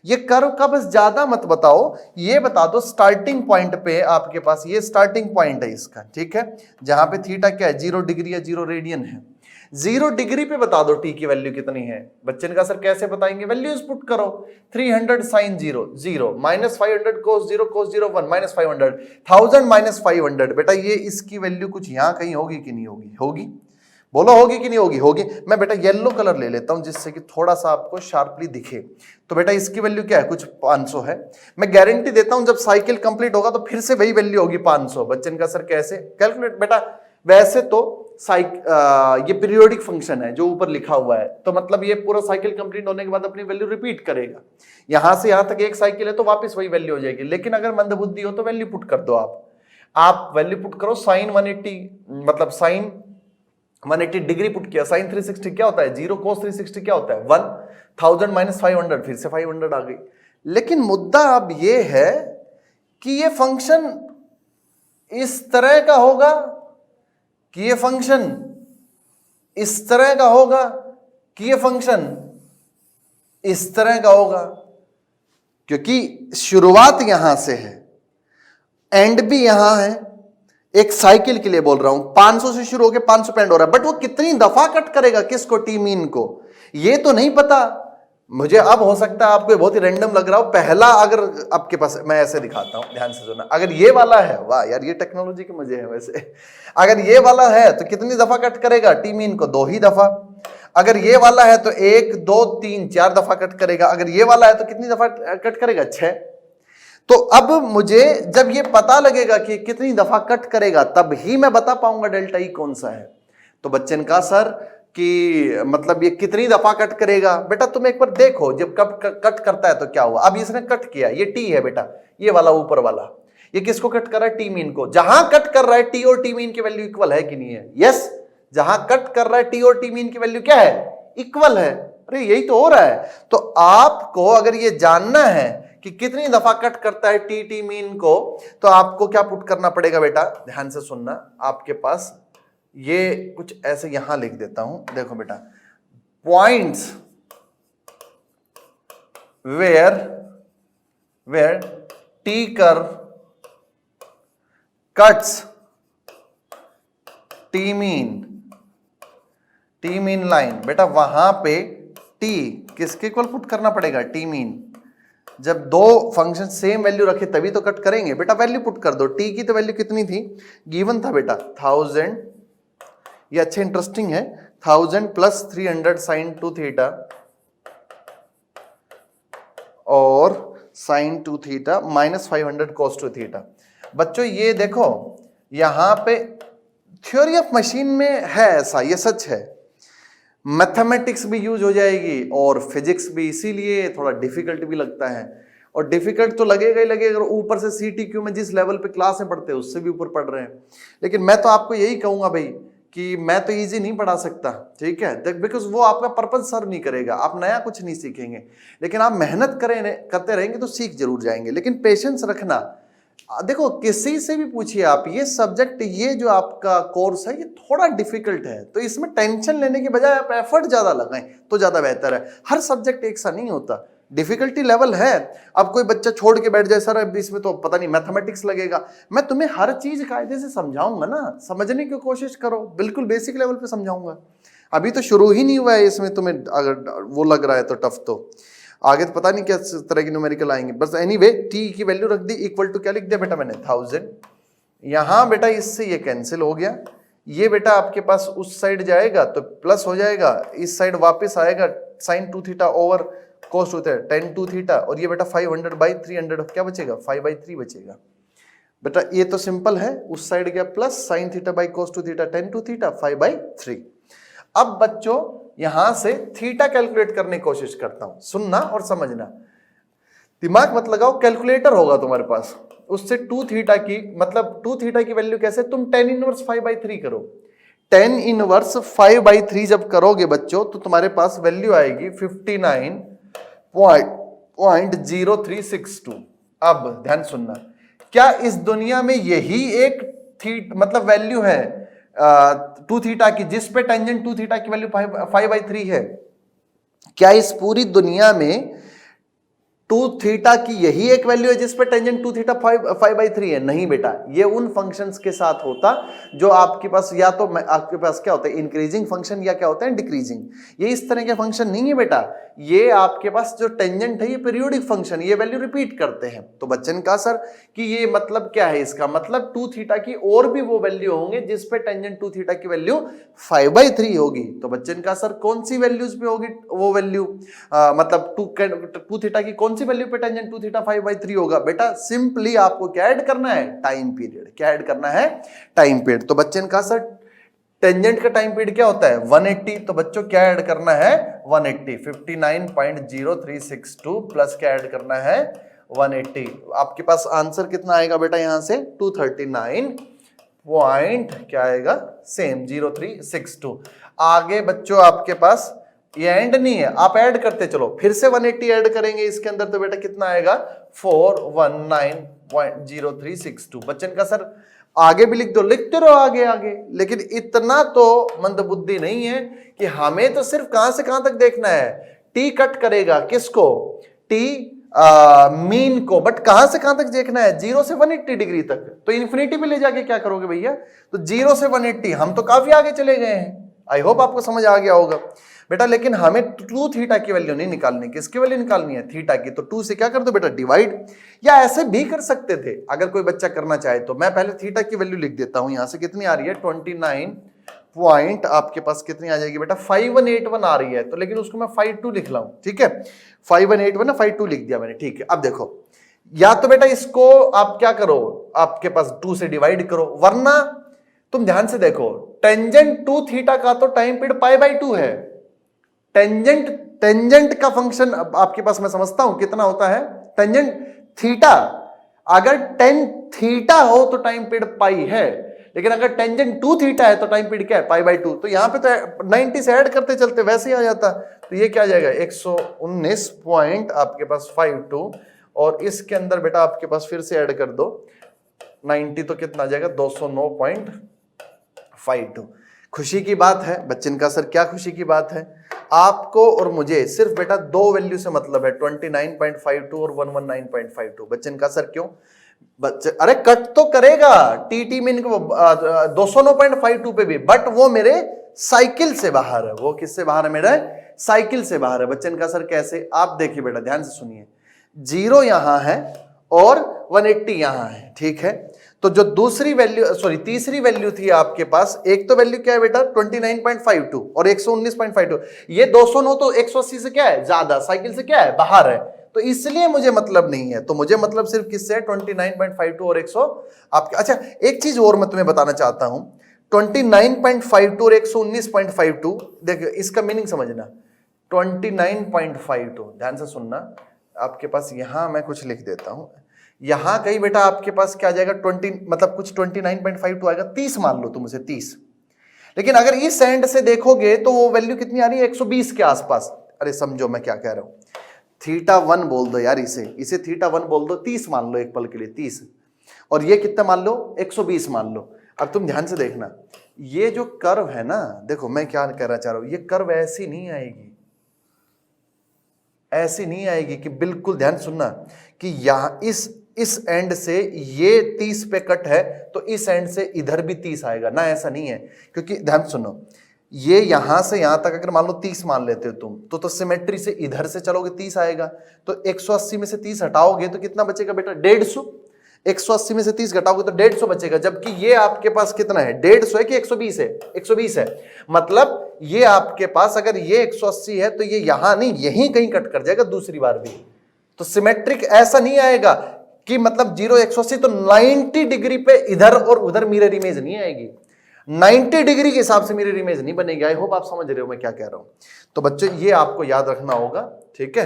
ये कर्व का बस ज्यादा मत बताओ, ये बता दो स्टार्टिंग पॉइंट पे आपके पास ये स्टार्टिंग पॉइंट है इसका, ठीक है, जहां पे थीटा क्या है 0 डिग्री या 0 रेडियन है। 0 डिग्री पे बता दो टी की वैल्यू कितनी है। बच्चे ने कहा सर कैसे बताएंगे, वैल्यूज पुट करो। 300 साइन 0 0, -500 कोस 0 कोस 0 1, -500, 1000 -500। बेटा ये इसकी वैल्यू कुछ यहां कहीं होगी कि नहीं होगी, होगी, बोलो होगी कि नहीं होगी, होगी। मैं बेटा येलो कलर ले लेता हूं जिससे कि थोड़ा सा आपको शार्पली दिखे। तो बेटा इसकी वैल्यू क्या है, कुछ 500 है। मैं गारंटी देता हूं जब साइकिल कंप्लीट होगा तो फिर से वही वैल्यू होगी 500। बच्चन का सर कैसे कैलकुलेट, बेटा वैसे तो ये पीरियोडिक फंक्शन है जो ऊपर लिखा हुआ है, तो मतलब ये पूरा साइकिल कंप्लीट होने के बाद अपनी वैल्यू रिपीट करेगा। यहां से यहां तक एक साइकिल है तो वापस वही वैल्यू हो जाएगी। लेकिन अगर मंदबुद्धि हो तो वैल्यू पुट कर दो, आप वैल्यू पुट करो साइन 180, मतलब साइन 180 डिग्री पुट किया, साइन 360 क्या होता है 0, कोस 360 क्या होता है 1, 1000 -500 फिर से 500 आ गई। लेकिन मुद्दा अब ये है कि ये फंक्शन इस तरह का होगा कि ये फंक्शन इस तरह का होगा कि ये फंक्शन इस तरह का होगा, क्योंकि शुरुआत यहां से है, एंड भी यहां है। एक साइकिल के लिए बोल रहा हूं, 500 से शुरू होकर 500 पे एंड हो रहा है, बट वो कितनी दफा कट करेगा किसको, टी मीन को, ये तो नहीं पता मुझे। अब हो सकता है आपको बहुत ही रैंडम लग रहा हो। पहला अगर आपके पास, मैं ऐसे दिखाता हूं, ध्यान से सुनना। अगर ये वाला है, वाह यार ये टेक्नोलॉजी के मजे हैं वैसे। अगर ये वाला है तो कितनी दफा कट करेगा टी मीन को, 2 ही दफा। अगर ये वाला है तो 1 2 3 4 दफा कट करेगा। अगर ये वाला है तो कितनी दफा कट करेगा, 6। तो अब मुझे जब ये पता लगेगा कि कितनी दफा कट करेगा तब ही मैं बता पाऊंगा डेल्टा ई कौन सा है। तो बच्चे ने कहा सर कि मतलब ये कितनी दफा कट करेगा। बेटा तुम एक बार देखो जब कट करता है तो क्या हुआ। अब इसने कट किया, ये टी है बेटा, ये वाला ऊपर वाला, ये किसको कट कर रहा है, टी मीन को। जहां कट कर रहा है टी और टी मीन की वैल्यू इक्वल है कि नहीं है, यस। जहां कट कर रहा है टी और टी मीन की वैल्यू क्या है, इक्वल है। अरे यही तो हो रहा है। तो आपको अगर ये जानना है कि कितनी दफा कट करता है टी टी मीन को, तो आपको क्या पुट करना पड़ेगा बेटा, ध्यान से सुनना। आपके पास ये कुछ ऐसे यहां लिख देता हूं, देखो बेटा, points where T curve cuts T mean line, बेटा वहां पे टी किसके इक्वल पुट करना पड़ेगा, टी मीन। जब दो फंक्शन सेम वैल्यू रखे तभी तो कट करेंगे, बेटा वैल्यू पुट कर दो। टी की तो वैल्यू कितनी थी, गिवन था बेटा 1000, ये अच्छे इंटरेस्टिंग है, 1000 प्लस 300 साइन 2 थीटा और sine 2 theta minus 500 cos 2 theta. बच्चों ये देखो यहां पे थ्योरी ऑफ मशीन में है ऐसा, ये सच है, मैथमेटिक्स भी यूज हो जाएगी और फिजिक्स भी, इसीलिए थोड़ा डिफिकल्ट भी लगता है। और डिफिकल्ट तो लगेगा ही लगेगा अगर ऊपर से सीटीक्यू में जिस लेवल पे क्लास में पढ़ते हैं उससे भी ऊपर पढ़ रहे हैं। लेकिन मैं तो आपको यही कहूंगा भाई कि मैं तो इजी नहीं पढ़ा सकता, ठीक है, बिकॉज वो आपका पर्पज सर्व नहीं करेगा, आप नया कुछ नहीं सीखेंगे। लेकिन आप मेहनत करते रहेंगे तो सीख जरूर जाएंगे। लेकिन पेशेंस रखना, देखो किसी से भी पूछिए आप, ये सब्जेक्ट, ये जो आपका कोर्स है ये थोड़ा डिफिकल्ट है, तो इसमें टेंशन लेने के बजाय आप एफर्ट ज्यादा लगाएं तो ज्यादा बेहतर है। हर सब्जेक्ट एक सा नहीं होता, डिफिकल्टी लेवल है। अब कोई बच्चा छोड़ के बैठ जाए, सर अब इसमें तो पता नहीं मैथमेटिक्स लगेगा, मैं तुम्हें हर चीज कायदे से समझाऊंगा ना, समझने की कोशिश करो, बिल्कुल बेसिक लेवल पे समझाऊंगा। अभी तो शुरू ही नहीं हुआ है, इसमें तुम्हें अगर वो लग रहा है तो टफ, तो आगे तो पता नहीं क्या तरह की न्यूमेरिकल आएंगे। बस एनीवे टी की वैल्यू रख दी, इक्वल टू क्या लिख दिया बेटा मैंने, 1000। यहां बेटा इससे ये कैंसिल हो गया, ये बेटा आपके पास उस साइड जाएगा तो प्लस हो जाएगा, इस साइड वापस आएगा साइन 2 थीटा ओवर कोस 2 थीटा, tan 2 थीटा, और ये बेटा 500/300 क्या बचेगा, 5/3 बचेगा। बेटा ये तो सिंपल है, उस साइड गया plus sine theta by cos 2 theta, tan 2 theta 5/3। अब बच्चों यहां से थीटा कैलकुलेट करने की कोशिश करता हूं, सुनना और समझना, दिमाग मत लगाओ, कैलकुलेटर होगा तुम्हारे पास, उससे 2 थीटा की मतलब 2 थीटा की वैल्यू कैसे, तुम tan इनवर्स 5/3 करो। tan इनवर्स 5/3 जब करोगे बच्चों तो तुम्हारे पास वैल्यू आएगी 59.0362। अब ध्यान सुनना, क्या इस दुनिया में यही एक मतलब वैल्यू है 2 थीटा की जिस पे टेंजेंट 2 थीटा की वैल्यू 5/3 है? क्या इस पूरी दुनिया में 2 थीटा की यही एक वैल्यू है जिस पे टेंजेंट 2 थीटा 5/3 है? नहीं बेटा, ये उन फंक्शंस के साथ होता जो आपके पास, या तो आपके पास क्या होता है इंक्रीजिंग फंक्शन, या क्या होता है डिक्रीजिंग। ये इस तरह के फंक्शन नहीं है बेटा, ये आपके पास जो टेंजेंट है ये पीरियोडिक फंक्शन, ये वैल्यू रिपीट करते हैं। तो बच्चन ने कहा सर कि ये मतलब क्या है, इसका मतलब 2 थीटा की और भी वो वैल्यू होंगे जिस पे टेंजेंट 2 थीटा की वैल्यू 5/3 होगी। तो बच्चन ने कहा सर कौन सी वैल्यूज पे होगी वो वैल्यू, मतलब 2 थीटा की कौन सी वैल्यू पे टेंजेंट 2 थीटा 5/3 होगा? बेटा सिंपली आपको क्या ऐड करना है, टाइम पीरियड। क्या ऐड करना है, टाइम पीरियड। तो बच्चन ने कहा सर टेंजेंट का टाइम पीरियड क्या होता है, 180। तो बच्चों क्या ऐड करना है, 180, 59.0362 प्लस क्या ऐड करना है, 180। आपके पास आंसर कितना आएगा बेटा, यहां से 239 पॉइंट क्या आएगा, सेम 0362। आगे बच्चों आपके पास ये एंड नहीं है, आप ऐड करते चलो, फिर से 180 ऐड करेंगे इसके अंदर तो बेटा कितना आएगा, 419.0362। बच्चन का सर आगे भी लिख दो, लिखते रहो आगे आगे, लेकिन इतना तो मंदबुद्धि नहीं है कि हमें तो सिर्फ कहां से कहां तक देखना है, टी कट करेगा किसको, टी मीन को, बट कहां से कहां तक देखना है, 0 से 180 डिग्री तक। तो इन्फिनिटी पे ले जाके क्या करोगे भैया, तो 0 से 180, हम तो काफी आगे चले गए हैं। आई होप आपको समझ आ गया होगा बेटा। लेकिन हमें 2 थीटा की वैल्यू नहीं निकालनी, किसकी वैल्यू निकालनी है, थीटा की। तो 2 से क्या कर दो बेटा, डिवाइड, या ऐसे भी कर सकते थे अगर कोई बच्चा करना चाहे तो। मैं पहले थीटा की वैल्यू लिख देता हूं, यहां से कितनी आ रही है, 29 पॉइंट आपके पास कितनी आ जाएगी बेटा, 5181 आ रही है। तो लेकिन उसको मैं 52 लिख लाऊं, ठीक है, 5181 ना 52 लिख दिया मैंने, ठीक है। अब देखो, या तो बेटा इसको आप क्या करो, आपके पास 2 से डिवाइड करो, वरना तुम ध्यान से देखो, टेंजेंट 2 थीटा का तो टाइम पीरियड π/2 है। टेंजेंट का फंक्शन आपके पास मैं समझता हूं कितना होता है, टेंजेंट थीटा, अगर tan थीटा हो तो टाइम पीरियड पाई है, लेकिन अगर टेंजेंट 2 थीटा है तो टाइम पीरियड क्या है, π/2। तो यहां पे तो 90 से ऐड करते चलते वैसे ही आ जाता। तो ये क्या आ जाएगा, 119 पॉइंट आपके पास 52, और इसके अंदर बेटा आपके पास फिर से ऐड कर दो 90, तो कितना आ जाएगा, 209.52। खुशी की बात है बच्चन का सर, क्या खुशी की बात है, आपको और मुझे सिर्फ बेटा 2 वैल्यू से मतलब है, 29.52 और 119.52। बच्चन का सर क्यों, बच्चे अरे कट तो करेगा टी मीन को 209.52 पे भी, बट वो मेरे साइकिल से बाहर है। वो किससे बाहर है? मेरे साइकिल से बाहर है। बच्चन का सर कैसे? आप देखिए बेटा ध्यान से सुनिए, 0 यहां है और 180 यहां है, ठीक है। तो जो दूसरी वैल्यू तीसरी वैल्यू थी आपके पास, एक तो वैल्यू क्या है बेटा 29.52 और 119.52, ये 209 तो 180 से क्या है? ज्यादा, साइकिल से क्या है? बाहर है। तो इसलिए मुझे मतलब नहीं है, तो मुझे मतलब सिर्फ किससे है? 29.52 और 100 आपके। अच्छा एक चीज और मैं तुम्हें बताना चाहता हूं, 29.52 और 119.52, देखिए इसका मीनिंग समझना। 29.52 ध्यान से सुनना, आपके पास यहां मैं कुछ लिख देता हूं, यहां कहीं बेटा आपके पास क्या आ जाएगा 20, मतलब कुछ 29.52 आएगा, 30 मान लो तुम उसे 30। लेकिन अगर इस एंड से देखोगे तो वो वैल्यू कितनी आ रही है? 120 के आसपास। अरे समझो मैं क्या कह रहा हूं, θ1 बोल दो यार, इसे θ1 बोल दो, 30 मान लो एक पल के लिए, 30, और ये कितना मान लो? 120 मान लो। अब तुम ध्यान से देखना, ये जो कर्व है ना, देखो मैं क्या कहना चाह रहा हूं, ये कर्व ऐसी नहीं आएगी, ऐसी नहीं आएगी कि बिल्कुल ध्यान सुनना कि यहां इस एंड से ये 30 पे कट है तो इस एंड से इधर भी 30 आएगा ना, ऐसा नहीं है। क्योंकि ध्यान सुनो, ये यहां से यहां तक अगर मान लो 30 मान लेते हो तुम, तो सिमेट्री से इधर से चलोगे 30 आएगा, तो 180 में से 30 हटाओगे तो कितना बचेगा बेटा? 150। 180 में से 30 घटाओगे तो 150 बचेगा, जबकि ये आपके पास कितना है? 150 है कि 120 है? 120 है। मतलब ये आपके पास अगर ये 180 है तो ये यहां नहीं, यहीं कहीं कट कर जाएगा दूसरी बार भी। तो सिमेट्रिक ऐसा नहीं आएगा कि मतलब 0 180, तो 90 डिग्री पे इधर और उधर मिरर इमेज नहीं आएगी, 90 डिग्री के हिसाब से मिरर इमेज नहीं बनेगी। आई होप आप समझ रहे हो मैं क्या कह रहा हूं। तो बच्चों ये आपको याद रखना होगा, ठीक है,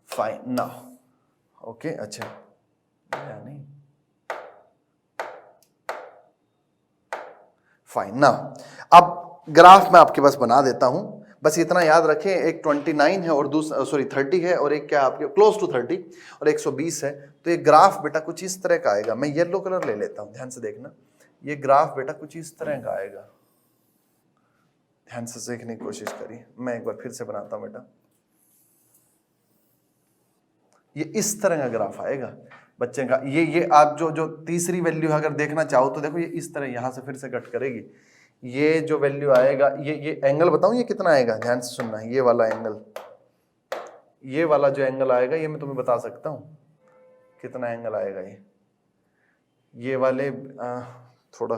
फाइन नाउ ओके। अच्छा नहीं, फाइन नाउ अब ग्राफ मैं आपके पास बना देता हूं, बस इतना याद रखें, एक 29 है और दूसरा 30 है, और एक क्या आपके क्लोज टू 30 और 120 है। तो ये ग्राफ बेटा कुछ इस तरह का आएगा। मैं येलो कलर ले लेता हूं, ध्यान से देखना, ये ग्राफ बेटा कुछ इस तरह का आएगा। ध्यान से देखने की कोशिश करिए, मैं एक बार फिर से बनाता हूं बेटा, ये इस तरह का ग्राफ आएगा बच्चे का। ये आप जो तीसरी वैल्यू अगर देखना चाहो तो देखो, ये इस तरह यहां से फिर से कट करेगी। ये जो वैल्यू आएगा, ये एंगल बताऊं ये कितना आएगा? ध्यान से सुनना, ये वाला एंगल, ये वाला जो एंगल आएगा ये मैं तुम्हें बता सकता हूं कितना एंगल आएगा। ये वाले थोड़ा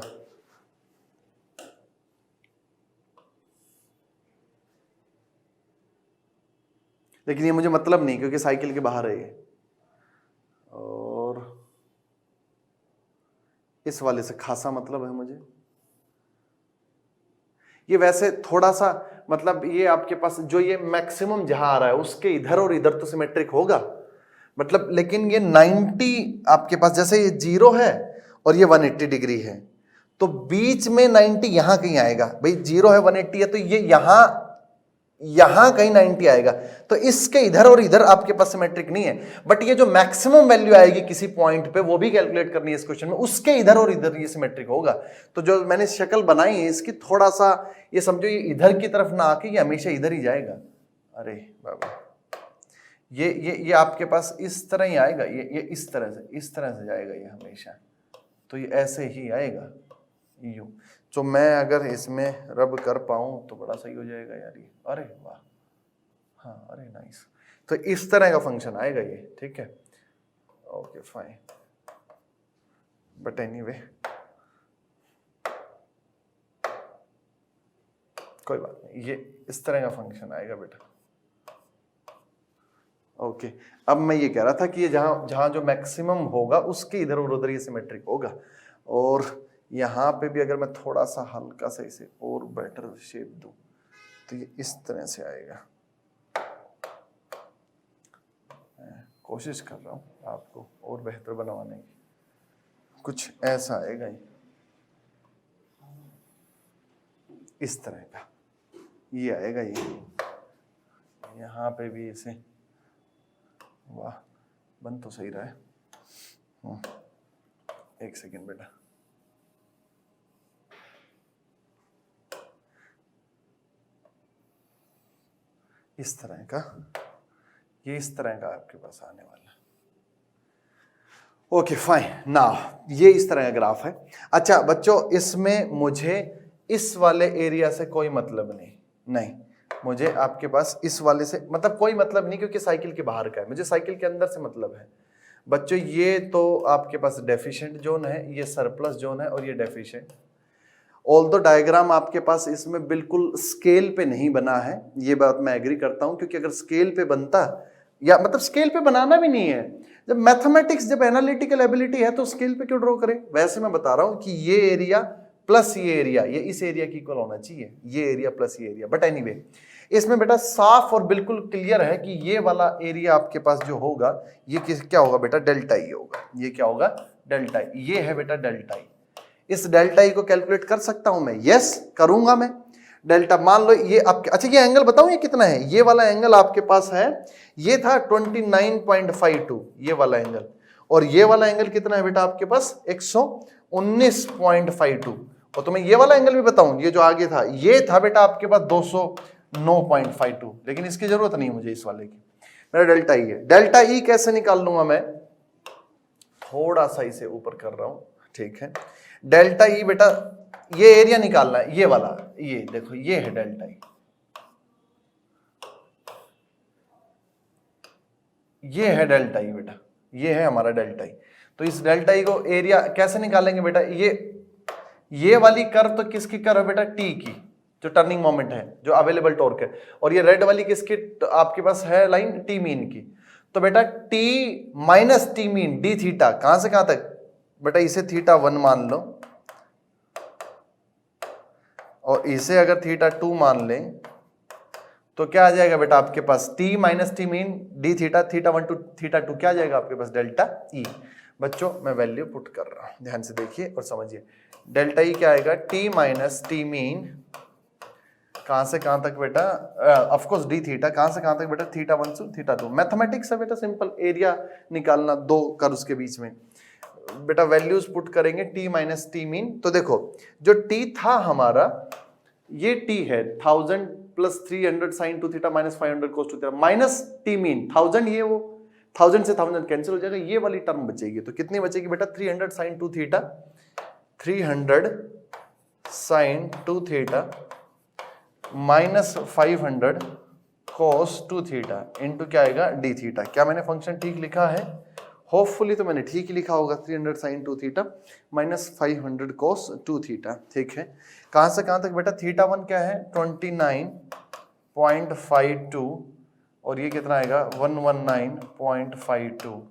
लेकिन ये मुझे मतलब नहीं, क्योंकि साइकिल के बाहर है ये, और इस वाले से खासा मतलब है मुझे। ये वैसे थोड़ा सा मतलब ये आपके पास जो ये मैक्सिमम जहां आ रहा है उसके इधर और इधर तो सिमेट्रिक होगा, मतलब, लेकिन ये 90 आपके पास, जैसे ये 0 है और ये 180 डिग्री है, तो बीच में 90 यहां कहीं आएगा। भाई 0 है 180 है तो ये यहां कहीं 90 आएगा, तो इसके इधर और इधर आपके पास सिमेट्रिक नहीं है। बट ये जो मैक्सिमम वैल्यू आएगी किसी पॉइंट पे, वो भी कैलकुलेट करनी है इस क्वेश्चन में, उसके इधर और इधर ये सिमेट्रिक होगा। तो जो मैंने शक्ल बनाई है इसकी, थोड़ा सा ये समझो, ये इधर की तरफ ना आके ये हमेशा इधर ही जाएगा। अरे बाबा, ये आपके पास इस तरह ही आएगा, ये इस तरह से जाएगा ये हमेशा, तो ये ऐसे ही आएगा यूं। तो मैं अगर इसमें रब कर पाऊं तो बड़ा सही हो जाएगा यार ये। अरे वाह, हाँ अरे नाइस। तो इस तरह का फंक्शन आएगा ये, ठीक है, ओके फाइन। बट एनीवे कोई बात नहीं, ये इस तरह का फंक्शन आएगा बेटा, ओके। अब मैं ये कह रहा था कि ये जहां जहां जो मैक्सिमम होगा उसके इधर और उधर ये सिमेट्रिक होगा। और यहाँ पे भी अगर मैं थोड़ा सा हल्का सा इसे और बेटर शेप दूं तो ये इस तरह से आएगा। मैं कोशिश कर रहा हूँ आपको और बेहतर बनवाने की, कुछ ऐसा आएगा ये, इस तरह का ये आएगा ये। यहाँ पे भी इसे, वाह बन तो सही रहा है। एक सेकेंड बेटा, इस तरह का, ये इस तरह का आपके पास आने वाला है। ओके फाइन ना, ये इस तरह का ग्राफ है। अच्छा बच्चों, इसमें मुझे इस वाले एरिया से कोई मतलब नहीं, मुझे आपके पास इस वाले से मतलब कोई मतलब नहीं, क्योंकि साइकिल के बाहर का है, मुझे साइकिल के अंदर से मतलब है। बच्चों ये तो आपके पास डेफिशिएंट जोन है, ये सरप्लस जोन है और ये डेफिशिएंट। ऑल्दो डायग्राम आपके पास इसमें बिल्कुल स्केल पे नहीं बना है, ये बात मैं एग्री करता हूं, क्योंकि अगर स्केल पे बनता, या मतलब स्केल पे बनाना भी नहीं है, जब मैथमेटिक्स, जब एनालिटिकल एबिलिटी है तो स्केल पे क्यों ड्रॉ करें। वैसे मैं बता रहा हूं कि ये एरिया प्लस ये एरिया, ये इस एरिया की इक्वल होना चाहिए, ये एरिया प्लस ये एरिया। बट एनीवे, इसमें बेटा साफ और बिल्कुल क्लियर है कि ये वाला एरिया आपके पास जो होगा, ये क्या होगा बेटा, डेल्टा ई होगा। ये क्या होगा, डेल्टा ई। ये है बेटा डेल्टा ई। इस डेल्टा ई को कैलकुलेट कर सकता हूं मैं, यस करूंगा मैं। डेल्टा मान लो ये आपके, अच्छा ये एंगल बताऊं ये कितना है, ये वाला एंगल आपके पास है, ये था 29.52 ये वाला एंगल, और ये वाला एंगल कितना है बेटा आपके पास 119.52। और तुम्हें ये वाला एंगल भी बताऊं, ये जो आगे था, ये था बेटा आपके पास 209.52, लेकिन इसकी जरूरत नहीं है मुझे इस वाले की, मेरा डेल्टा ई है। डेल्टा ई कैसे निकाल लूंगा मैं, थोड़ा सा इसे ऊपर कर रहा हूं, ठीक है। डेल्टा ई बेटा, ये एरिया निकालना है, ये वाला, ये देखो ये है डेल्टा ई, ये है डेल्टा ई बेटा, ये है हमारा डेल्टा ई। तो इस डेल्टा ई को एरिया कैसे निकालेंगे बेटा, ये वाली कर्व तो किसकी कर्व है बेटा, टी की, जो टर्निंग मोमेंट है, जो अवेलेबल टॉर्क है, और ये रेड वाली किसकी आपके पास है लाइन, टी मीन की। तो बेटा T minus T mean D theta, कहां से कहां तक बेटा, इसे थीटा 1 मान लो, और इसे अगर थीटा 2 मान लें, तो क्या आ जाएगा बेटा आपके पास, t minus T mean D theta, theta 1 to theta 2, क्या आ जाएगा आपके पास, डेल्टा ई। बच्चों मैं वैल्यू पुट कर रहा हूं, ध्यान से देखिए और समझिए। डेल्टा ई क्या आएगा, t माइनस टी मीन, कहां से कहां तक बेटा, ऑफ कोर्स डी थीटा, कहां से कहां तक बेटा, थीटा 1 टू थीटा 2। मैथमेटिक्स है बेटा, सिंपल, एरिया निकालना दो कर्व्स के बीच में। बेटा वैल्यूज पुट करेंगे, t माइनस टी मीन, तो देखो जो t था हमारा, ये t है 1000 plus 300 sine 2 theta minus 500 cos 2 theta, minus T mean 1000, ये वो 1000 से 1000 कैंसिल हो जाएगा, ये वाली टर्म बचेगी। तो कितनी बचेगी बेटा, 300 sine 2 theta, 300 sine 2 theta minus 500 cos 2 theta into क्या आएगा, डी थीटा। क्या मैंने फंक्शन ठीक लिखा है, होपफुली तो मैंने ठीक ही लिखा होगा, 300 sine 2 theta minus 500 cos 2 theta, ठीक है। कहां से कहां तक बेटा, थीटा 1 क्या है 29.52, और ये कितना आएगा 119.52।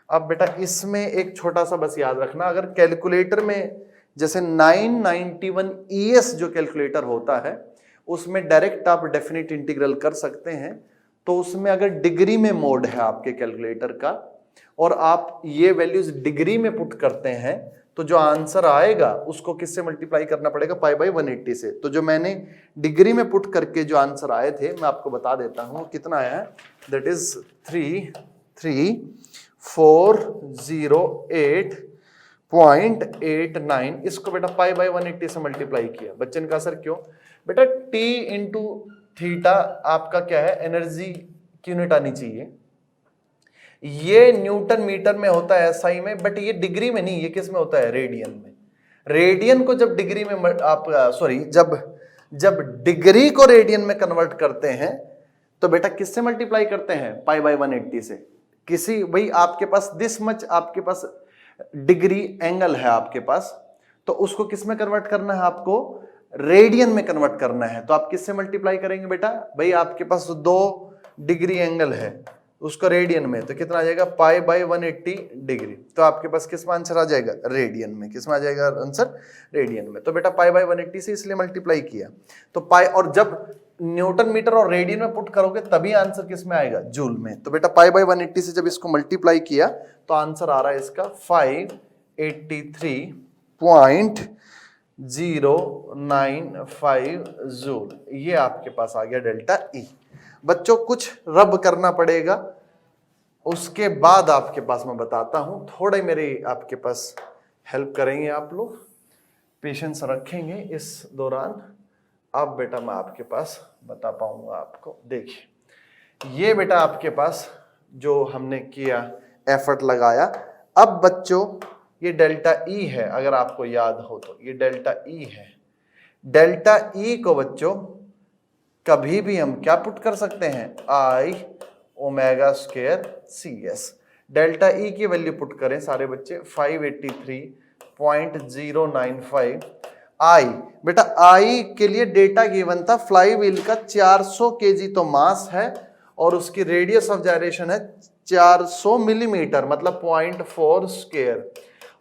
अब बेटा इसमें एक छोटा सा बस याद रखना, अगर कैलकुलेटर में जैसे 991 ES जो कैलकुलेटर होता है, उसमें डायरेक्ट आप डेफिनेट इंटीग्रल कर सकते हैं, तो उसमें अगर डिग्री में मोड है आपके कैलकुलेटर का, और आप ये वैल्यूज डिग्री में पुट करते हैं, तो जो आंसर आएगा उसको किससे मल्टीप्लाई करना पड़ेगा, पाई बाई 180 से। तो जो मैंने डिग्री में पुट करके जो आंसर आए थे, मैं आपको बता देता हूं कितना आया है, दैट इज 33408.89। इसको बेटा पाई बाई 180 से मल्टीप्लाई किया। बच्चे ने कहा सर क्यों, बेटा t इंटू थीटा आपका क्या है, एनर्जी की यूनिट आनी चाहिए। ये न्यूटन मीटर में होता है SI में, बट ये डिग्री में नहीं, ये किस में होता है, रेडियन में। रेडियन को जब डिग्री में आप सॉरी जब डिग्री को रेडियन में कन्वर्ट करते हैं, तो बेटा किससे मल्टीप्लाई करते हैं, पाई बाई 180 से। किसी भाई आपके पास दिस मच आपके पास डिग्री एंगल है आपके पास, तो उसको किस में कन्वर्ट करना है, आपको रेडियन में कन्वर्ट करना है। तो आप किससे मल्टीप्लाई करेंगे बेटा, भाई आपके पास 2 डिग्री एंगल है, उसको रेडियन में, तो कितना आ जाएगा, पाई बाई 180 डिग्री। तो आपके पास किस में आंसर आ जाएगा, रेडियन में। किस में आ जाएगा आंसर, रेडियन में। तो बेटा पाई बाई 180 से इसलिए मल्टीप्लाई किया, तो पाई, और जब न्यूटन मीटर और रेडियन में पुट करोगे तभी आंसर किस में आएगा, जूल में। तो बेटा पाई बाई 180 से जब इसको मल्टीप्लाई किया, तो आंसर आ रहा है इसका 583.095 जूल। ये आपके पास आ गया डेल्टा ई। बच्चों कुछ रब करना पड़ेगा, उसके बाद आपके पास मैं बताता हूं, थोड़े मेरे आपके पास हेल्प करेंगे आप लोग, पेशेंस रखेंगे इस दौरान, अब बेटा मैं आपके पास बता पाऊंगा आपको। देखिए ये बेटा आपके पास जो हमने किया, एफर्ट लगाया, अब बच्चों ये डेल्टा ई है, अगर आपको याद हो तो ये डेल्टा ई है। डेल्टा ई को बच्चों कभी भी हम क्या पुट कर सकते हैं, I omega square C S. Delta E की वैल्यू पुट करें सारे बच्चे 583.095 आई। बेटा आई के लिए डेटा गिवन था फ्लाईव्हील का 400 केजी तो मास है और उसकी रेडियस ऑफ जायरेशन है 400 मिलीमीटर, मतलब 0.4 स्क्वायर।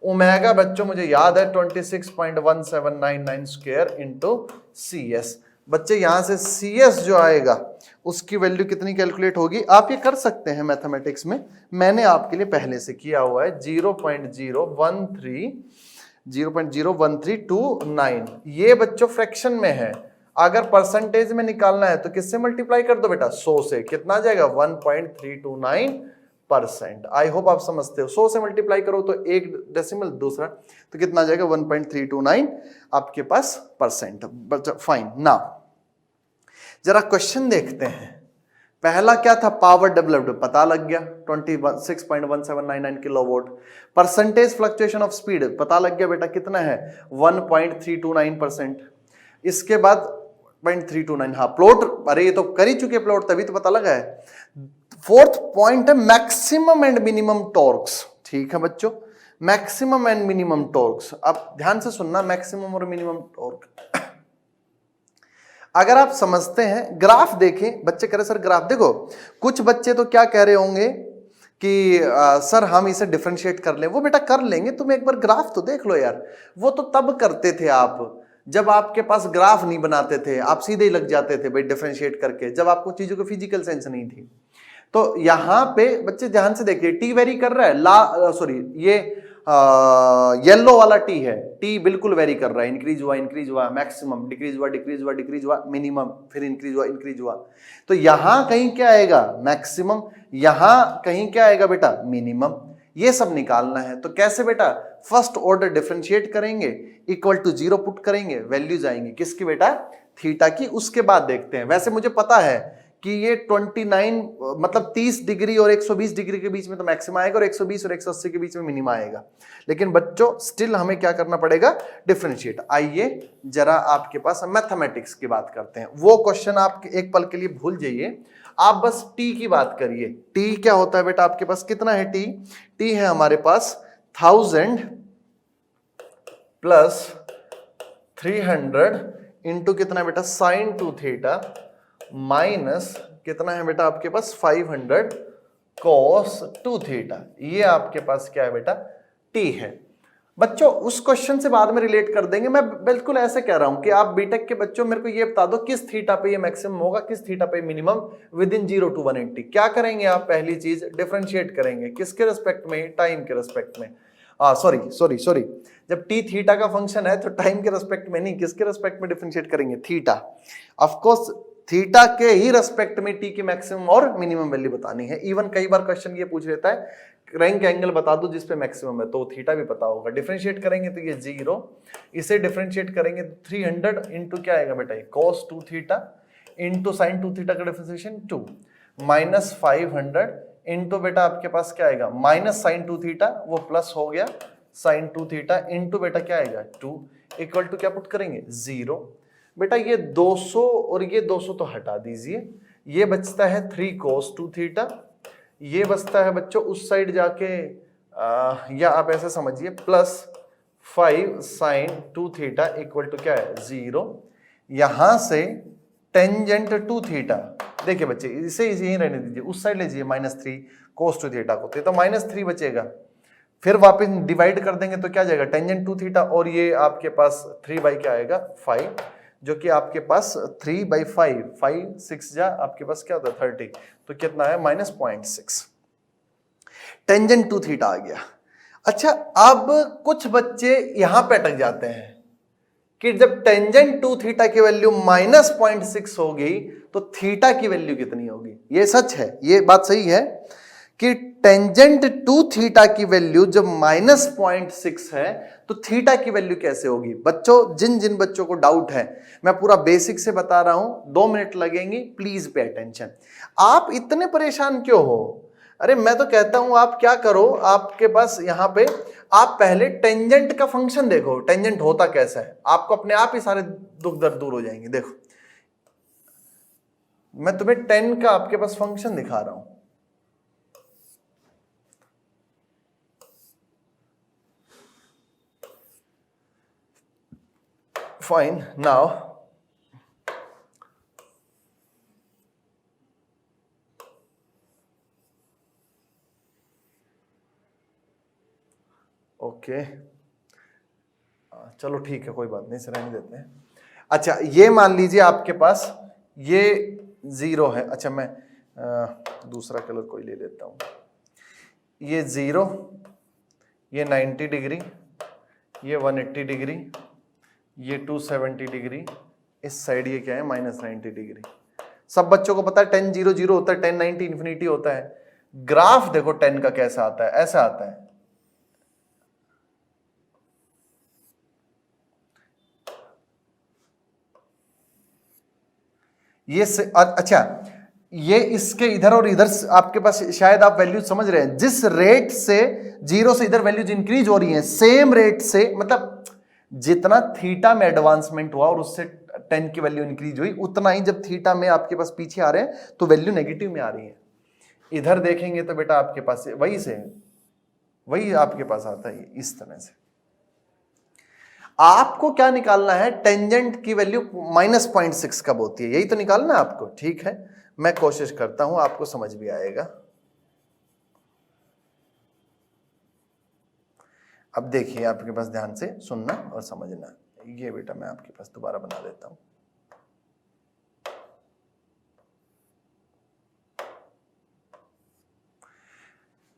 ओमेगा बच्चों मुझे याद है 26.1799 स्क्वायर इंटू सी एस। बच्चे यहां से सी एस जो आएगा उसकी वैल्यू कितनी कैलकुलेट होगी, आप ये कर सकते हैं मैथमेटिक्स में, मैंने आपके लिए पहले से किया हुआ है 0.01329। ये बच्चों फ्रैक्शन में है, अगर परसेंटेज में निकालना है तो किससे मल्टीप्लाई कर दो बेटा, 100 से। कितना आ जाएगा 1.329%। आई होप आप समझते हो। 100 से मल्टीप्लाई करो तो एक डेसिमल, दूसरा तो कितना आ जाएगा 1.329 आपके पास परसेंट। फाइन। ना जरा क्वेश्चन देखते हैं। पहला क्या था, पावर डेवलप्ड पता लग गया 26.1799 kilowatt. Percentage fluctuation of speed पता लग गया बेटा, कितना है 1.329%। इसके बाद 0.329, हाँ प्लॉट, अरे ये तो कर ही चुके प्लॉट, तभी तो पता लगा है। फोर्थ पॉइंट है मैक्सिमम एंड मिनिमम टॉर्क्स। ठीक है बच्चों, मैक्सिमम एंड मिनिमम टॉर्क्स। अब ध्यान से सुनना, मैक्सिमम और मिनिमम टॉर्क अगर आप समझते हैं, ग्राफ देखें। बच्चे कह रहे सर ग्राफ देखो, कुछ बच्चे तो क्या कह रहे होंगे कि सर हम इसे डिफरेंशिएट कर लें। वो बेटा कर लेंगे, तुम एक बार ग्राफ तो देख लो यार। वो तो तब करते थे आप जब आपके पास ग्राफ नहीं बनाते थे, आप सीधे ही लग जाते थे भाई डिफरेंशिएट करके, जब आपको चीजों की फिजिकल सेंस नहीं थी। तो यहां पे बच्चे ध्यान से देखिए, टी वेरी कर रहा है, सॉरी ये येलो वाला टी है, टी बिल्कुल वेरी कर रहा है, इंक्रीज हुआ मैक्सिमम, डिक्रीज हुआ मिनिमम, फिर इंक्रीज हुआ। तो यहां कहीं क्या आएगा मैक्सिमम, यहां कहीं क्या आएगा बेटा मिनिमम। ये सब निकालना है। तो कैसे बेटा, फर्स्ट ऑर्डर डिफरेंशिएट करेंगे, इक्वल टू 0 पुट करेंगे, वैल्यूज आएंगे किसकी बेटा, थीटा की। उसके बाद देखते हैं, वैसे मुझे पता है कि ये 29 मतलब 30 डिग्री और 120 डिग्री के बीच में तो मैक्सिमम आएगा और 120 और 180 के बीच में मिनिमम आएगा। लेकिन बच्चों स्टिल हमें क्या करना पड़ेगा, डिफरेंशिएट। आइए जरा आपके पास मैथमेटिक्स की बात करते हैं। वो क्वेश्चन आप एक पल के लिए भूल जाइए, आप बस टी की बात करिए। टी क्या होता है बेटा, आपके पास कितना है टी, टी है हमारे पास 1000 प्लस 300 इंटू कितना है बेटा साइन 2 थीटा माइनस कितना है बेटा आपके पास 500 cos 2 थीटा। ये आपके पास क्या है बेटा टी है। बच्चों उस क्वेश्चन से बाद में रिलेट कर देंगे। मैं बिल्कुल ऐसे कह रहा हूं कि आप बीटेक के बच्चों मेरे को ये बता दो किस थीटा पे ये मैक्सिमम होगा, किस थीटा पे मिनिमम विद इन 0 to 180। क्या करेंगे आप, पहली चीज डिफरेंशिएट करेंगे, किसके रिस्पेक्ट में, टाइम के रिस्पेक्ट में। सॉरी जब टी थीटा का फंक्शन है तो टाइम के रिस्पेक्ट में नहीं, किसके रिस्पेक्ट में डिफरेंशिएट करेंगे, थीटा। ऑफ कोर्स थीटा के ही रिस्पेक्ट में टी की मैक्सिमम और मिनिमम वैल्यू बतानी है। इवन कई बार क्वेश्चन ये पूछ लेता है रैंक एंगल बता दो जिसपे मैक्सिमम है, तो थीटा भी पता होगा। डिफरेंशिएट करेंगे तो ये 0, इसे डिफरेंशिएट करेंगे 300 इंटू क्या आएगा बेटा cos 2 theta into sine 2 theta का डिफरेंशिएशन 2 माइनस 500 इंटू बेटा आपके पास क्या आएगा माइनस साइन 2 थीटा, वो प्लस हो गया साइन 2 थीटा इंटू बेटा क्या आएगा 2 इक्वल टू क्या पुट करेंगे 0। बेटा ये 200 और ये 200 तो हटा दीजिए, ये बचता है 3 cos 2 थीटा, ये बचता है बच्चों उस साइड जाके या आप ऐसे समझिए plus 5 sine 2 theta equal to क्या है 0। यहां से टेंजेंट 2 थीटा, देखिए बच्चे इसे यहीं रहने दीजिए, उस साइड लीजिए -3 cos 2 थीटा को, तो -3 बचेगा। फिर वापस डिवाइड कर देंगे तो क्या जाएगा टेंजेंट 2 थीटा, और ये आपके पास 3 बाई क्या आएगा 5, जो कि आपके पास 3/5, 5 6 जा आपके पास क्या होता है 30, तो कितना है -0.6। टेंजेंट 2 थीटा आ गया। अच्छा अब कुछ बच्चे यहां पे अटक जाते हैं कि जब टेंजेंट 2 थीटा की वैल्यू -0.6 होगी तो थीटा की वैल्यू कितनी होगी। ये सच है, ये बात सही है कि टेंजेंट 2 थीटा की वैल्यू जब -0.6 है तो थीटा की वैल्यू कैसे होगी। बच्चों जिन जिन बच्चों को डाउट है मैं पूरा बेसिक से बता रहा हूं, 2 मिनट लगेंगे, प्लीज पे अटेंशन। आप इतने परेशान क्यों हो, अरे मैं तो कहता हूं आप क्या करो, आपके पास यहां पे आप पहले टेंजेंट का फंक्शन देखो, टेंजेंट होता कैसा है, आपको अपने आप ही सारे दुख दर्द दूर हो जाएंगे। देखो मैं तुम्हें टेन का आपके पास फंक्शन दिखा रहा हूं। फाइन, नाउ ओके चलो ठीक है, कोई बात नहीं, इसे रहने देते हैं। अच्छा ये मान लीजिए आपके पास ये 0 है। अच्छा मैं दूसरा कलर कोई ले लेता हूं। ये 0, ये 90 डिग्री, ये 180 डिग्री, ये 270 डिग्री, इस साइड ये क्या है -90 डिग्री। सब बच्चों को पता है 10 0 0 होता है, 10 90 इन्फिनिटी होता है। ग्राफ देखो 10 का कैसा आता है, ऐसा आता है। ये अच्छा ये इसके इधर और इधर आपके पास शायद आप वैल्यू समझ रहे हैं, जिस रेट से 0 से इधर वैल्यूज इंक्रीज हो रही हैं, सेम रेट से, मतलब जितना थीटा में एडवांसमेंट हुआ और उससे 10 की वैल्यू इंक्रीज हुई, उतना ही जब थीटा में आपके पास पीछे आ रहे हैं तो वैल्यू नेगेटिव में आ रही है। इधर देखेंगे तो बेटा आपके पास वही आपके पास आता है इस तरह से। आपको क्या निकालना है, टेंजेंट की वैल्यू -0.6 कब होती है, यही तो निकालना है आपको। ठीक है, मैं कोशिश करता हूं, आपको समझ भी आएगा। अब देखिए आपके पास ध्यान से सुनना और समझना। ये बेटा मैं आपके पास दोबारा बना देता हूं।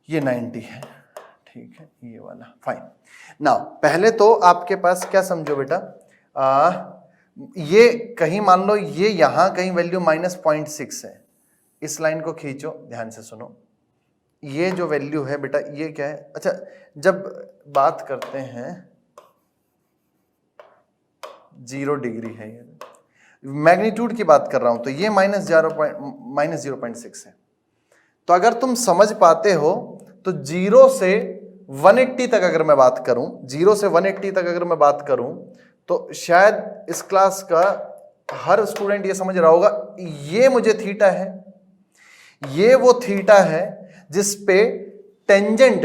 ये 90 है, ठीक है, ये वाला फाइन। नाउ पहले तो आपके पास क्या समझो बेटा, ये कहीं मान लो ये यहां कहीं वैल्यू -0.6 है, इस लाइन को खींचो, ध्यान से सुनो। ये जो वैल्यू है बेटा ये क्या है, अच्छा जब बात करते हैं 0 डिग्री है, ये मैग्नीट्यूड की बात कर रहा हूं, तो ये -0.6 है। तो अगर तुम समझ पाते हो तो 0 से 180 तक अगर मैं बात करूं, 0 से 180 तक अगर मैं बात करूं, तो शायद इस क्लास का हर स्टूडेंट ये समझ रहा होगा, ये मुझे थीटा है, ये वो थीटा है जिस पे टेंजेंट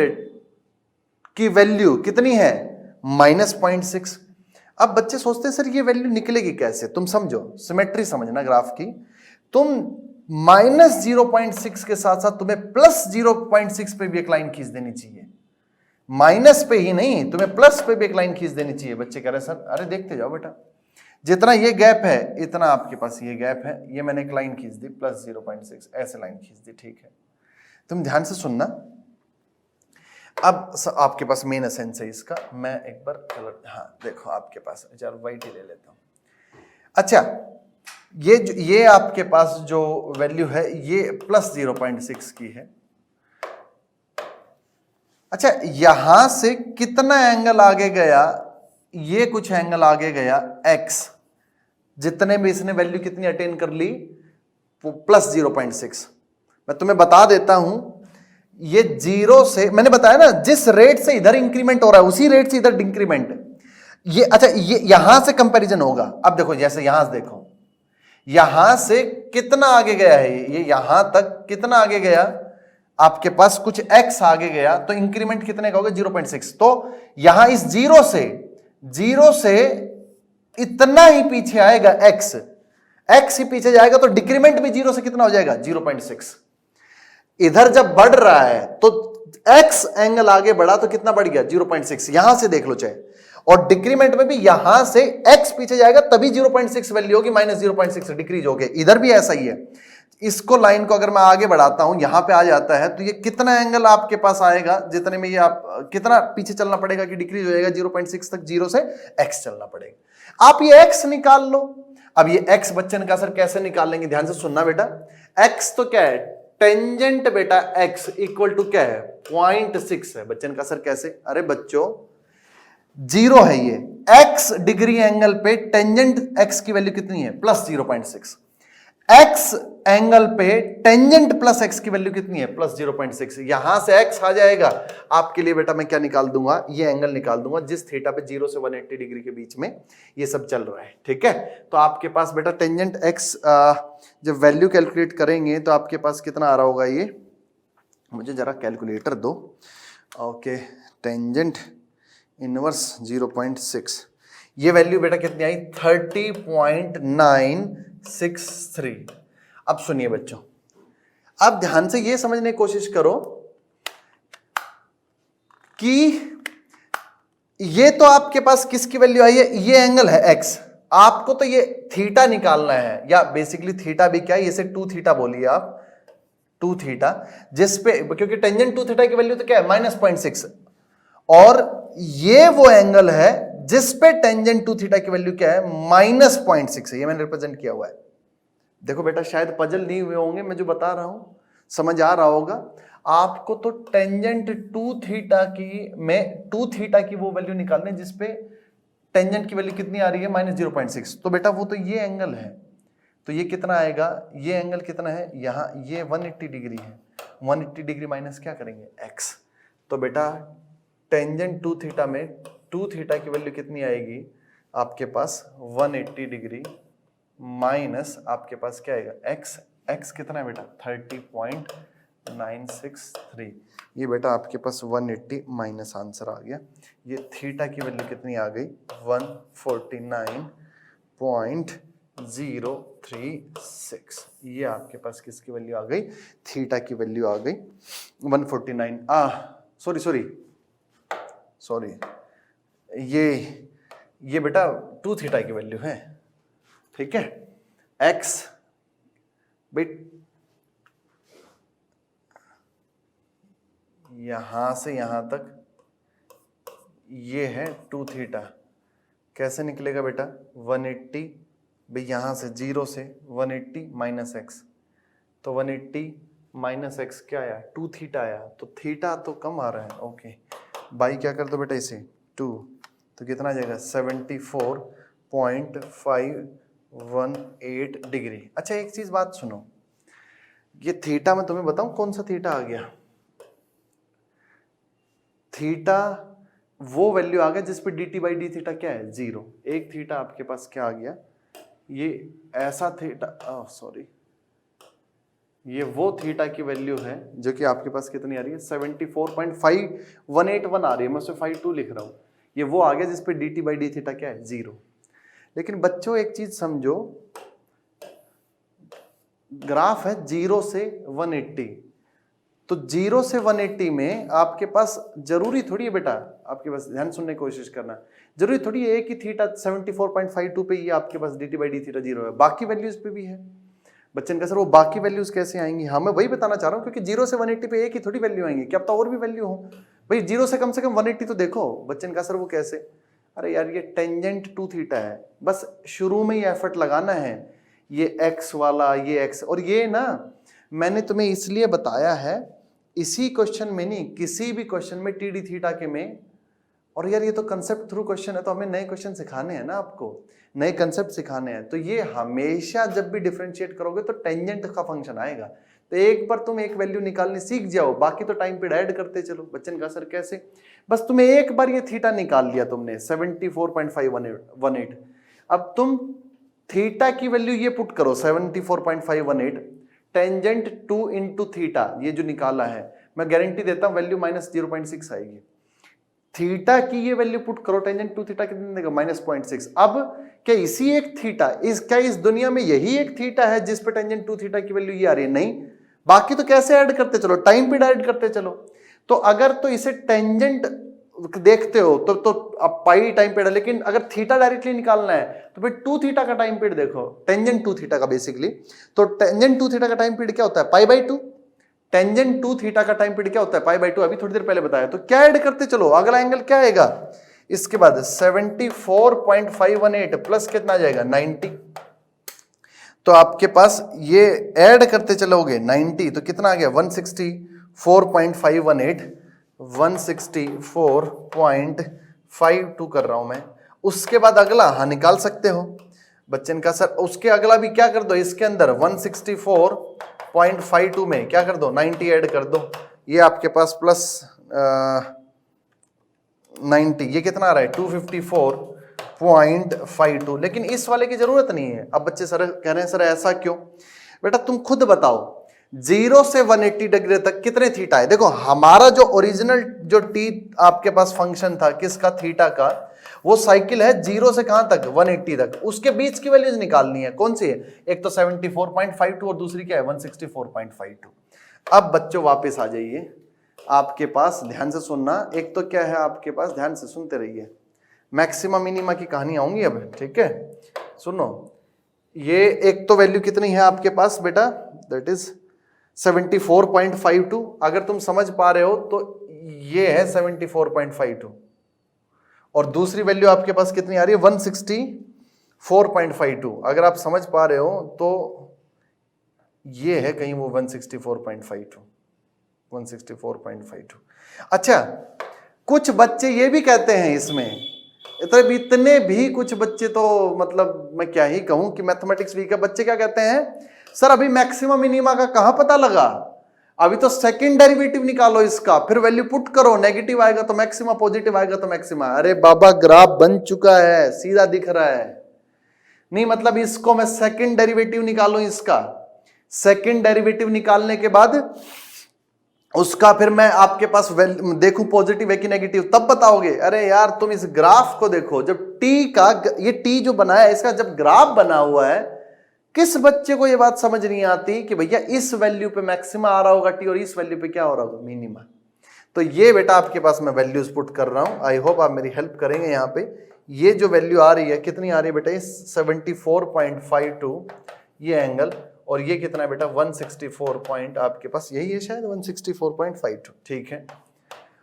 की वैल्यू कितनी है, -0.6। अब बच्चे सोचते हैं सर ये वैल्यू निकलेगी कैसे, तुम समझो, सिमेट्री समझना ग्राफ की। तुम -0.6 के साथ साथ तुम्हें +0.6 पे भी एक लाइन खींच देनी चाहिए। माइनस पे ही नहीं, तुम्हें प्लस पे भी एक लाइन खींच देनी चाहिए। बच्चे कह रहे सर, अरे देखते जाओ बेटा, जितना ये गैप है इतना आपके पास ये गैप है, ये मैंने एक लाइन खींच दी +0.6, ऐसे लाइन खींच दी। ठीक है, तुम ध्यान से सुनना। अब आपके पास मेन एसेंस है इसका, मैं एक बार कलर, हाँ देखो आपके पास, चलो व्हाइट ही ले लेता हूं। अच्छा ये आपके पास जो वैल्यू है ये +0.6 की है। अच्छा यहां से कितना एंगल आगे गया, ये कुछ एंगल आगे गया x, जितने में इसने वैल्यू कितनी अटेन कर ली, +0.6। मैं तुम्हें बता देता हूं, ये 0 से, मैंने बताया ना जिस रेट से इधर इंक्रीमेंट हो रहा है उसी रेट से इधर इंक्रीमेंट। ये अच्छा ये यहां से कंपैरिजन होगा। अब देखो जैसे यहां से देखो, यहां से कितना आगे गया है, ये यहां तक कितना आगे गया, आपके पास कुछ x आगे गया, तो इंक्रीमेंट कितने का होगा, 0.6। तो यहां इस 0 से इतना ही पीछे आएगा x ही पीछे जाएगा, तो डिक्रीमेंट भी 0 से कितना हो जाएगा, 0.6। इधर जब बढ़ रहा है तो x एंगल आगे बढ़ा तो कितना बढ़ गया, 0.6। यहां से देख लो चाहे, और डिक्रीमेंट में भी यहां से x पीछे जाएगा तभी 0.6 वैल्यू होगी, -0.6 डिक्रीज हो गया। इधर भी ऐसा ही है। इसको लाइन को अगर मैं आगे बढ़ाता हूं, यहां पे आ जाता है, तो ये कितना एंगल आपके पास आएगा, जितने में ये आप कितना पीछे चलना पड़ेगा कि डिक्रीज हो जाएगा 0.6 तक, 0 से x चलना पड़ेगा। आप ये x निकाल लो। अब ये x बच्चन का सर कैसे निकाल लेंगे, ध्यान से सुनना बेटा। x तो क्या है, टेंजेंट बेटा x इक्वल टू क्या है, 0.6 है। बच्चन का सर कैसे, अरे बच्चों 0 है ये, x डिग्री एंगल पे टेंजेंट x की वैल्यू कितनी है, +0.6। एक्स एंगल पे टेंजेंट प्लस एक्स की वैल्यू कितनी है? प्लस 0.6। यहां से एक्स आ जाएगा, आपके लिए बेटा मैं क्या निकाल दूंगा? ये एंगल निकाल दूंगा जिस थीटा पे 0 से 180 डिग्री के बीच में ये सब चल रहा है, ठीक है। तो आपके पास बेटा टेंजेंट एक्स जब वैल्यू कैलकुलेट करेंगे तो आपके पास कितना आ रहा होगा? ये मुझे जरा कैलकुलेटर दो। ओके, टेंजेंट इनवर्स 0.6, ये वैल्यू बेटा कितनी आई? 30.963। अब सुनिए बच्चों, अब ध्यान से ये समझने की कोशिश करो कि ये तो आपके पास किसकी वैल्यू आई है? ये एंगल है एक्स, आपको तो ये थीटा निकालना है, या बेसिकली थीटा भी क्या है, इसे 2 थीटा बोलिए आप, 2 थीटा, जिसपे क्योंकि टेंजेंट 2 थीटा की वैल्यू तो क्या है? -0.6, और ये वो एंगल है जिस पे टेंजेंट 2 थीटा की वैल्यू क्या है? -0.6 है। ये मैंने रिप्रेजेंट किया हुआ है। देखो बेटा, शायद पजल नहीं हुए होंगे, मैं जो बता रहा हूं समझ आ रहा होगा आपको। तो टेंजेंट 2 थीटा की में 2 थीटा की वो वैल्यू निकालने जिसपे टेंजेंट की वैल्यू कितनी आ रही है? -0.6। तो बेटा वो तो ये एंगल है, तो ये कितना आएगा? ये एंगल कितना है? यहां ये 180 डिग्री है, 180 डिग्री माइनस क्या करेंगे? एक्स। तो बेटा टेंजेंट 2 थीटा में 2 थीटा की वैल्यू कितनी आएगी आपके पास? 180 डिग्री माइनस आपके पास क्या आएगा? एक्स। एक्स कितना है बेटा? 30.963। ये बेटा आपके पास 180 माइनस आंसर आ गया। ये थीटा की वैल्यू कितनी आ गई? 149.036। ये आपके पास किसकी वैल्यू आ गई? थीटा की वैल्यू आ गई 149। सॉरी, ये बेटा 2 थीटा की वैल्यू है, ठीक है। एक्स बेट यहां से यहां तक ये है 2 थीटा, कैसे निकलेगा बेटा? 180 भाई, यहां से 0 से 180 माइनस एक्स, तो 180 माइनस एक्स क्या आया? 2 थीटा आया। तो थीटा तो कम आ रहा है, ओके, बाई क्या कर दो बेटा इसे 2, तो कितना आ जाएगा? 74.518 डिग्री। अच्छा एक चीज बात सुनो, ये थीटा मैं तुम्हें बताऊं कौन सा थीटा आ गया? थीटा वो वैल्यू आ गया जिस पे dt बाई डी थीटा क्या है? 0। एक थीटा आपके पास क्या आ गया? ये ऐसा थीटा, सॉरी, ये वो थीटा की वैल्यू है जो कि आपके पास कितनी आ रही है? 74.5181 आ रही है, मैं उसमें 52 लिख रहा हूं। ये वो आ गया जिस पे dt बाई डी थीटा क्या है? 0। लेकिन बच्चों एक चीज समझो, ग्राफ है 0 से 180, तो 0 से 180 में आपके पास जरूरी थोड़ी है बेटा, आपके पास ध्यान सुनने की कोशिश करना, जरूरी थोड़ी है एक ही थीटा 74.52 पे ये आपके पास dt बाई डी थीटा 0 है, बाकी वैल्यूज पे भी है। बच्चन का सर वो बाकी वैल्यूज कैसे आएंगी? हाँ मैं वही बताना चाह रहा हूँ, क्योंकि 0 से 180 पे एक ही थोड़ी वैल्यू आएंगी, क्या पता और भी वैल्यू हो। भाई 0 से कम 180 तो देखो। बच्चन का सर वो कैसे? अरे यार ये टेंजेंट 2 थीटा है, बस शुरू में ही एफर्ट लगाना है, ये x वाला, ये x, और ये ना मैंने तुम्हें इसलिए बताया है, इसी क्वेश्चन में नहीं, किसी भी क्वेश्चन में टी डी थीटा के में, और यार ये तो कंसेप्ट थ्रू क्वेश्चन है, तो हमें नए क्वेश्चन सिखाने हैं ना, आपको नए कंसेप्ट सिखाने हैं। तो ये हमेशा जब भी डिफरेंशिएट करोगे तो टेंजेंट का फंक्शन आएगा। तो एक बार तुम एक वैल्यू निकालने सीख जाओ, बाकी तो टाइम पीरियड ऐड करते चलो। बच्चन का सर कैसे? बस तुम्हें एक बार ये थीटा निकाल लिया तुमने 74.518, अब तुम थीटा की वैल्यू ये पुट करो 74.518, टेंजेंट 2 इंटू थीटा, ये जो निकाला है, मैं गारंटी देता हूं वैल्यू -0.6 आएगी। थीटा की ये वैल्यू पुट करो, टेंजेंट 2 थीटा कितने देगा? -0.6। अब क्या इसी एक थीटा, क्या इस दुनिया में यही एक थीटा है जिस पे टेंजेंट 2 थीटा की वैल्यू ये आ रही है? नहीं, बाकी तो कैसे ऐड करते चलो, टाइम पीरियड ऐड करते चलो। तो अगर तो इसे टेंजेंट देखते हो तो अब पाई टाइम पीरियड, लेकिन अगर थीटा डायरेक्टली निकालना है तो फिर 2 थीटा का टाइम पीरियड देखो, टेंजेंट 2 थीटा का बेसिकली। तो टेंजेंट 2 थीटा का टाइम पीरियड क्या होता है? π/2। टेंजेंट 2 थीटा का टाइम पीरियड क्या होता है? π/2। अभी थोड़ी देर पहले बताया। तो क्या ऐड करते चलो, अगला एंगल क्या आएगा इसके बाद? 74.518 प्लस कितना आ जाएगा? 90। तो आपके पास ये ऐड करते चलोगे 90, तो कितना आ गया? 164.518, 164.52 कर रहा हूं मैं। उसके बाद अगला, हाँ निकाल सकते हो बच्चन का सर उसके अगला भी क्या कर दो, इसके अंदर 164.52 में क्या कर दो 90 ऐड कर दो, ये आपके पास प्लस 90, ये कितना आ रहा है 254.52। लेकिन इस वाले की जरूरत नहीं है। अब बच्चे सर कह रहे हैं सर ऐसा क्यों? बेटा तुम खुद बताओ 0 से 180 डिग्री तक कितने थीटा है? देखो हमारा जो ओरिजिनल जो टी आपके पास फंक्शन था किसका, थीटा का, वो साइकिल है 0 से कहां तक 180 तक, उसके बीच की वैल्यूज निकालनी है। कौन सी है? एक तो 74.52 और दूसरी क्या है 164.52। अब बच्चों वापस आ जाइए आपके पास, ध्यान से सुनना। एक तो क्या है आपके पास, ध्यान से सुनते रहिए, मैक्सिमा मिनिमा की कहानी आऊंगी अब, ठीक है? सुनो, ये एक तो वैल्यू कितनी है आपके पास बेटा, दैट इज 74.52। अगर तुम समझ पा रहे हो तो ये है 74.52 और दूसरी वैल्यू आपके पास कितनी आ रही है 164.52। अगर आप समझ पा रहे हो तो ये है कहीं वो 164.52। अच्छा, कुछ बच्चे ये भी कहते हैं इसमें, इतने भी कुछ बच्चे तो मतलब मैं क्या ही कहूं कि मैथमेटिक्स वीक है, बच्चे क्या कहते हैं सर अभी मैक्सिमम मिनिमा का कहां पता लगा, अभी तो सेकंड डेरिवेटिव निकालो इसका, फिर वैल्यू पुट करो, नेगेटिव आएगा तो मैक्सिमा, पॉजिटिव आएगा तो मैक्सिमा। अरे बाबा ग्राफ बन चुका है, सीधा दिख रहा है। नहीं मतलब इसको मैं सेकंड डेरिवेटिव निकालूं, इसका सेकंड डेरिवेटिव निकालने के बाद उसका फिर मैं आपके पास देखूं पॉजिटिव है कि नेगेटिव, तब बताओगे। अरे यार तुम इस ग्राफ को देखो, जब टी का ये टी जो बनाया है इसका जब ग्राफ बना हुआ है, किस बच्चे को ये बात समझ नहीं आती कि भैया इस वैल्यू पे मैक्सिमा आ रहा होगा टी और इस वैल्यू पे क्या हो रहा होगा मिनिमा। तो ये बेटा आपके पास मैं वैल्यूज पुट कर रहा हूं, आई होप आप मेरी हेल्प करेंगे। यहाँ पे ये जो वैल्यू आ रही है कितनी आ रही है बेटा, 74.52 ये एंगल, और ये कितना है बेटा 164 पॉइंट आपके पास, यही है शायद 164.52। ठीक है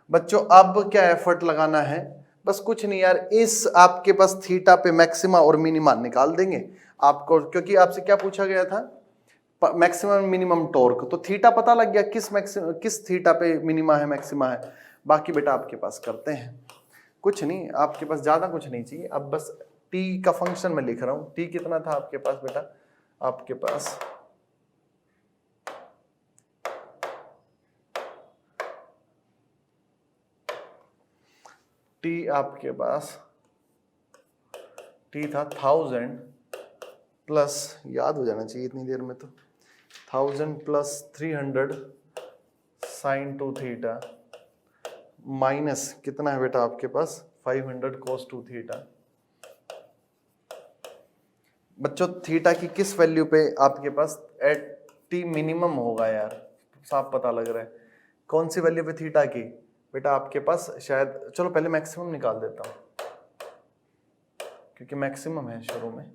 बच्चों, अब क्या एफर्ट लगाना है, बस कुछ नहीं यार, इस आपके पास थीटा पे मैक्सिमा और मिनिमा निकाल देंगे आपको, क्योंकि आपसे क्या पूछा गया था मैक्सिमम मिनिमम टॉर्क, तो थीटा पता लग गया किस थीटा पे मिनिमा है मैक्सिमा है। बाकी बेटा आपके पास करते हैं, कुछ नहीं आपके पास ज्यादा कुछ नहीं चाहिए। अब बस टी का फंक्शन मैं लिख रहा हूं, टी कितना था आपके पास बेटा, आपके पास टी आपके पास टी था 1000 प्लस, याद हो जाना चाहिए इतनी देर में तो, 1000 प्लस 300 साइन 2 थीटा माइनस कितना है बेटा आपके पास 500 कोस 2 थीटा। बच्चों थीटा की किस वैल्यू पे आपके पास एट टी मिनिमम होगा यार, साफ पता लग रहा है कौन सी वैल्यू पे थीटा की बेटा आपके पास, शायद चलो पहले मैक्सिमम निकाल देता हूं क्योंकि मैक्सिमम है शुरू में,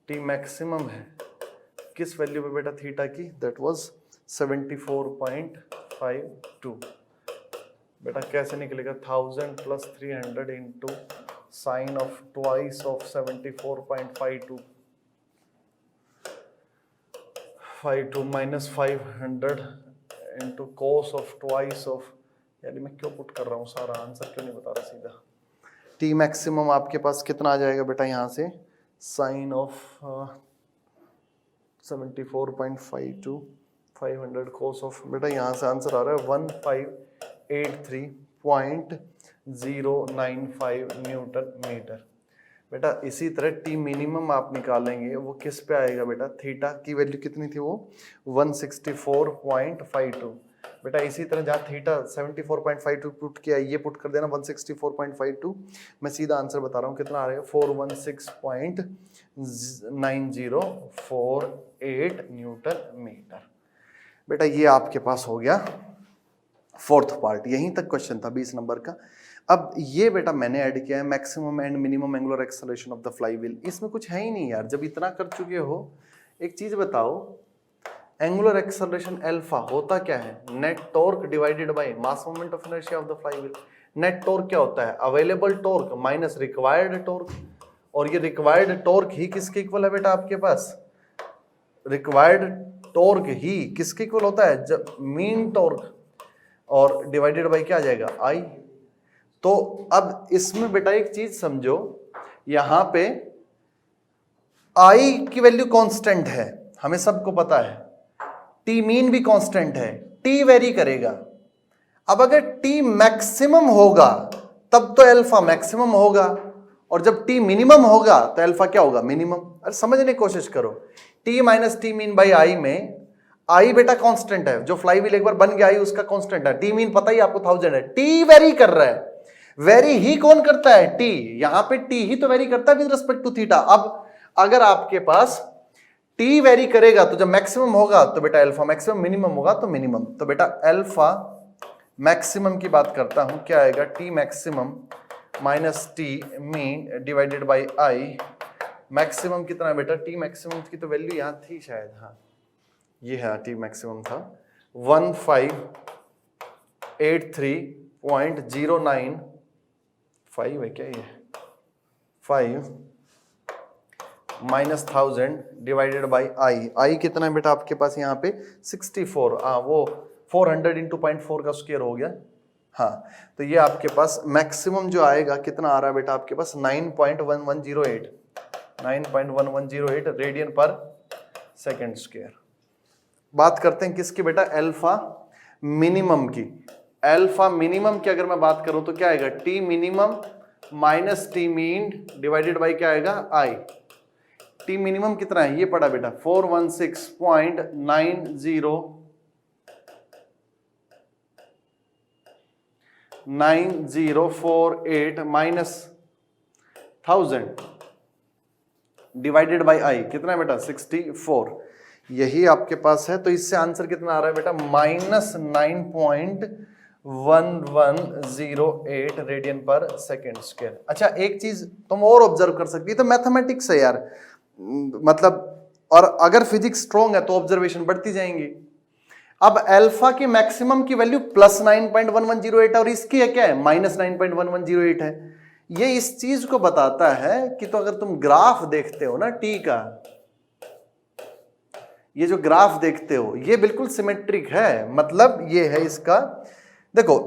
टी मैक्सिमम है किस वैल्यू पे बेटा थीटा की, दैट वाज 74.52। बेटा कैसे निकलेगा 1000 plus 300 into sine of twice of 74.52 minus 500 into cos of twice of, यानी मैं क्यों पुट कर रहा हूँ सारा आंसर क्यों नहीं बता रहा सीधा। टी मैक्सिमम आपके पास कितना आ जाएगा बेटा यहाँ से साइन ऑफ 74.52 500 कोस ऑफ, बेटा यहाँ से आंसर आ रहा है 1583.095 न्यूटन मीटर। बेटा इसी तरह टी मिनिमम आप निकालेंगे, वो किस पे आएगा बेटा, थीटा की वैल्यू कितनी थी वो 164.52। बेटा इसी तरह जहाँ थीटा 74.52 पुट किया ये पुट कर देना 164.52, मैं सीधा आंसर बता रहा हूँ कितना आ रहा है 416.9048 न्यूटन मीटर। बेटा ये आपके पास हो गया फोर्थ पार्ट, यहीं तक क्वेश्चन था 20 नंबर का। अब ये बेटा मैंने ऐड किया है maximum and minimum angular acceleration of the flywheel, इसमें कुछ है ही नहीं यार, जब इतना कर चुके हो। एक चीज बताओ, एंगुलर एक्सेलरेशन अल्फा होता क्या है, net torque divided by mass moment of inertia of the flywheel. Net torque क्या होता है, available torque minus required torque, और ये रिक्वायर्ड टॉर्क ही किसके इक्वल है बेटा आपके पास, रिक्वायर्ड टॉर्क ही किसके इक्वल होता है, जब मीन टॉर्क, और डिवाइडेड बाय क्या आ जाएगा आई। तो अब इसमें बेटा एक चीज समझो, यहां पे आई की वैल्यू कांस्टेंट है, हमें सबको पता है, टी मीन भी कांस्टेंट है, टी वेरी करेगा। अब अगर टी मैक्सिमम होगा तब तो अल्फा मैक्सिमम होगा, और जब टी मिनिमम होगा तो अल्फा क्या होगा, मिनिमम। अरे समझने की कोशिश करो, T minus T mean by I में आई बेटा कांस्टेंट है, जो फ्लाईव्हील एक बार बन गया आई उसका कांस्टेंट है, टी मीन पता ही आपको 1000 है, टी वेरी कर रहा है। वेरी ही कौन करता है, टी, यहां पे टी ही तो वेरी करता है विद रिस्पेक्ट टू थीटा। अब अगर आपके पास टी वेरी करेगा तो जब मैक्सिमम होगा तो बेटा अल्फा मैक्सिमम, मिनिमम होगा तो मिनिमम, तो बेटा अल्फा मैक्सिमम की बात करता हूं, क्या आएगा, T maximum minus T mean divided by I. Maximum कितना है बेटा, टी मैक्सिमम की तो वैल्यू यहां थी शायद, हाँ ये है, टी मैक्सिमम था 1583.095 है क्या, ये 5 माइनस 1000 डिवाइडेड बाई आई। आई कितना है बेटा आपके पास यहाँ पे 64, वो 400 इंटू 0.4 का स्क्वायर हो गया, हाँ। तो ये आपके पास मैक्सिमम जो आएगा कितना आ रहा है बेटा आपके पास 9.1108 रेडियन पर सेकेंड स्क्वायर। बात करते हैं किसकी बेटा, अल्फा मिनिमम की। अल्फा मिनिमम की अगर मैं बात करूं तो क्या आएगा, T minimum minus T mean divided by क्या आएगा, आई। टी मिनिमम कितना है, ये पड़ा बेटा 416.9048 माइनस 1000 डिवाइडेड बाई आई, कितना है बेटा 64, यही आपके पास है। तो इससे आंसर कितना आ रहा है बेटा, माइनस 9.1108 रेडियन पर सेकेंड स्क्वायर। अच्छा एक चीज तुम और ऑब्जर्व कर सकती है, तो मैथमेटिक्स है यार, मतलब, और अगर फिजिक्स स्ट्रॉन्ग है तो ऑब्जर्वेशन बढ़ती जाएंगी। अब अल्फा की मैक्सिमम की वैल्यू प्लस 9.1108 है और इसकी है क्या है, माइनस 9.1108 है। ये इस चीज को बताता है कि तो अगर तुम ग्राफ देखते हो ना टी का, ये जो ग्राफ देखते हो ये बिल्कुल सिमेट्रिक है, मतलब ये है इसका, देखो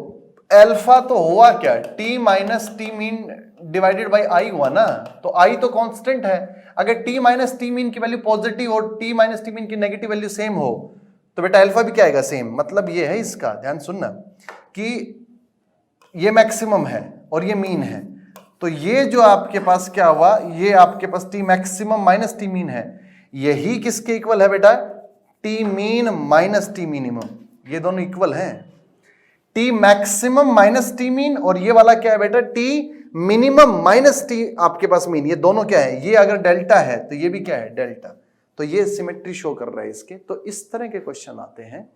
अल्फा तो हुआ क्या, T minus T mean divided by I हुआ ना, तो आई तो कांस्टेंट है। अगर टी माइनस टी मीन की वैल्यू पॉजिटिव और टी माइनस टी मीन की नेगेटिव वैल्यू सेम हो तो बेटा अल्फा भी क्या आएगा, सेम। मतलब ये है इसका, ध्यान सुनना कि ये मैक्सिमम है और ये मीन है, तो ये जो आपके पास क्या हुआ, ये आपके पास T maximum minus T mean है, यही किसके इक्वल है बेटा, T mean minus T minimum, ये दोनों इक्वल हैं। T maximum minus T mean और ये वाला क्या है बेटा, टी मिनिमम माइनस टी आपके पास मीन, ये दोनों क्या है, ये अगर डेल्टा है तो ये भी क्या है डेल्टा। तो ये सिमेट्री शो कर रहा है इसके। तो इस तरह के क्वेश्चन आते हैं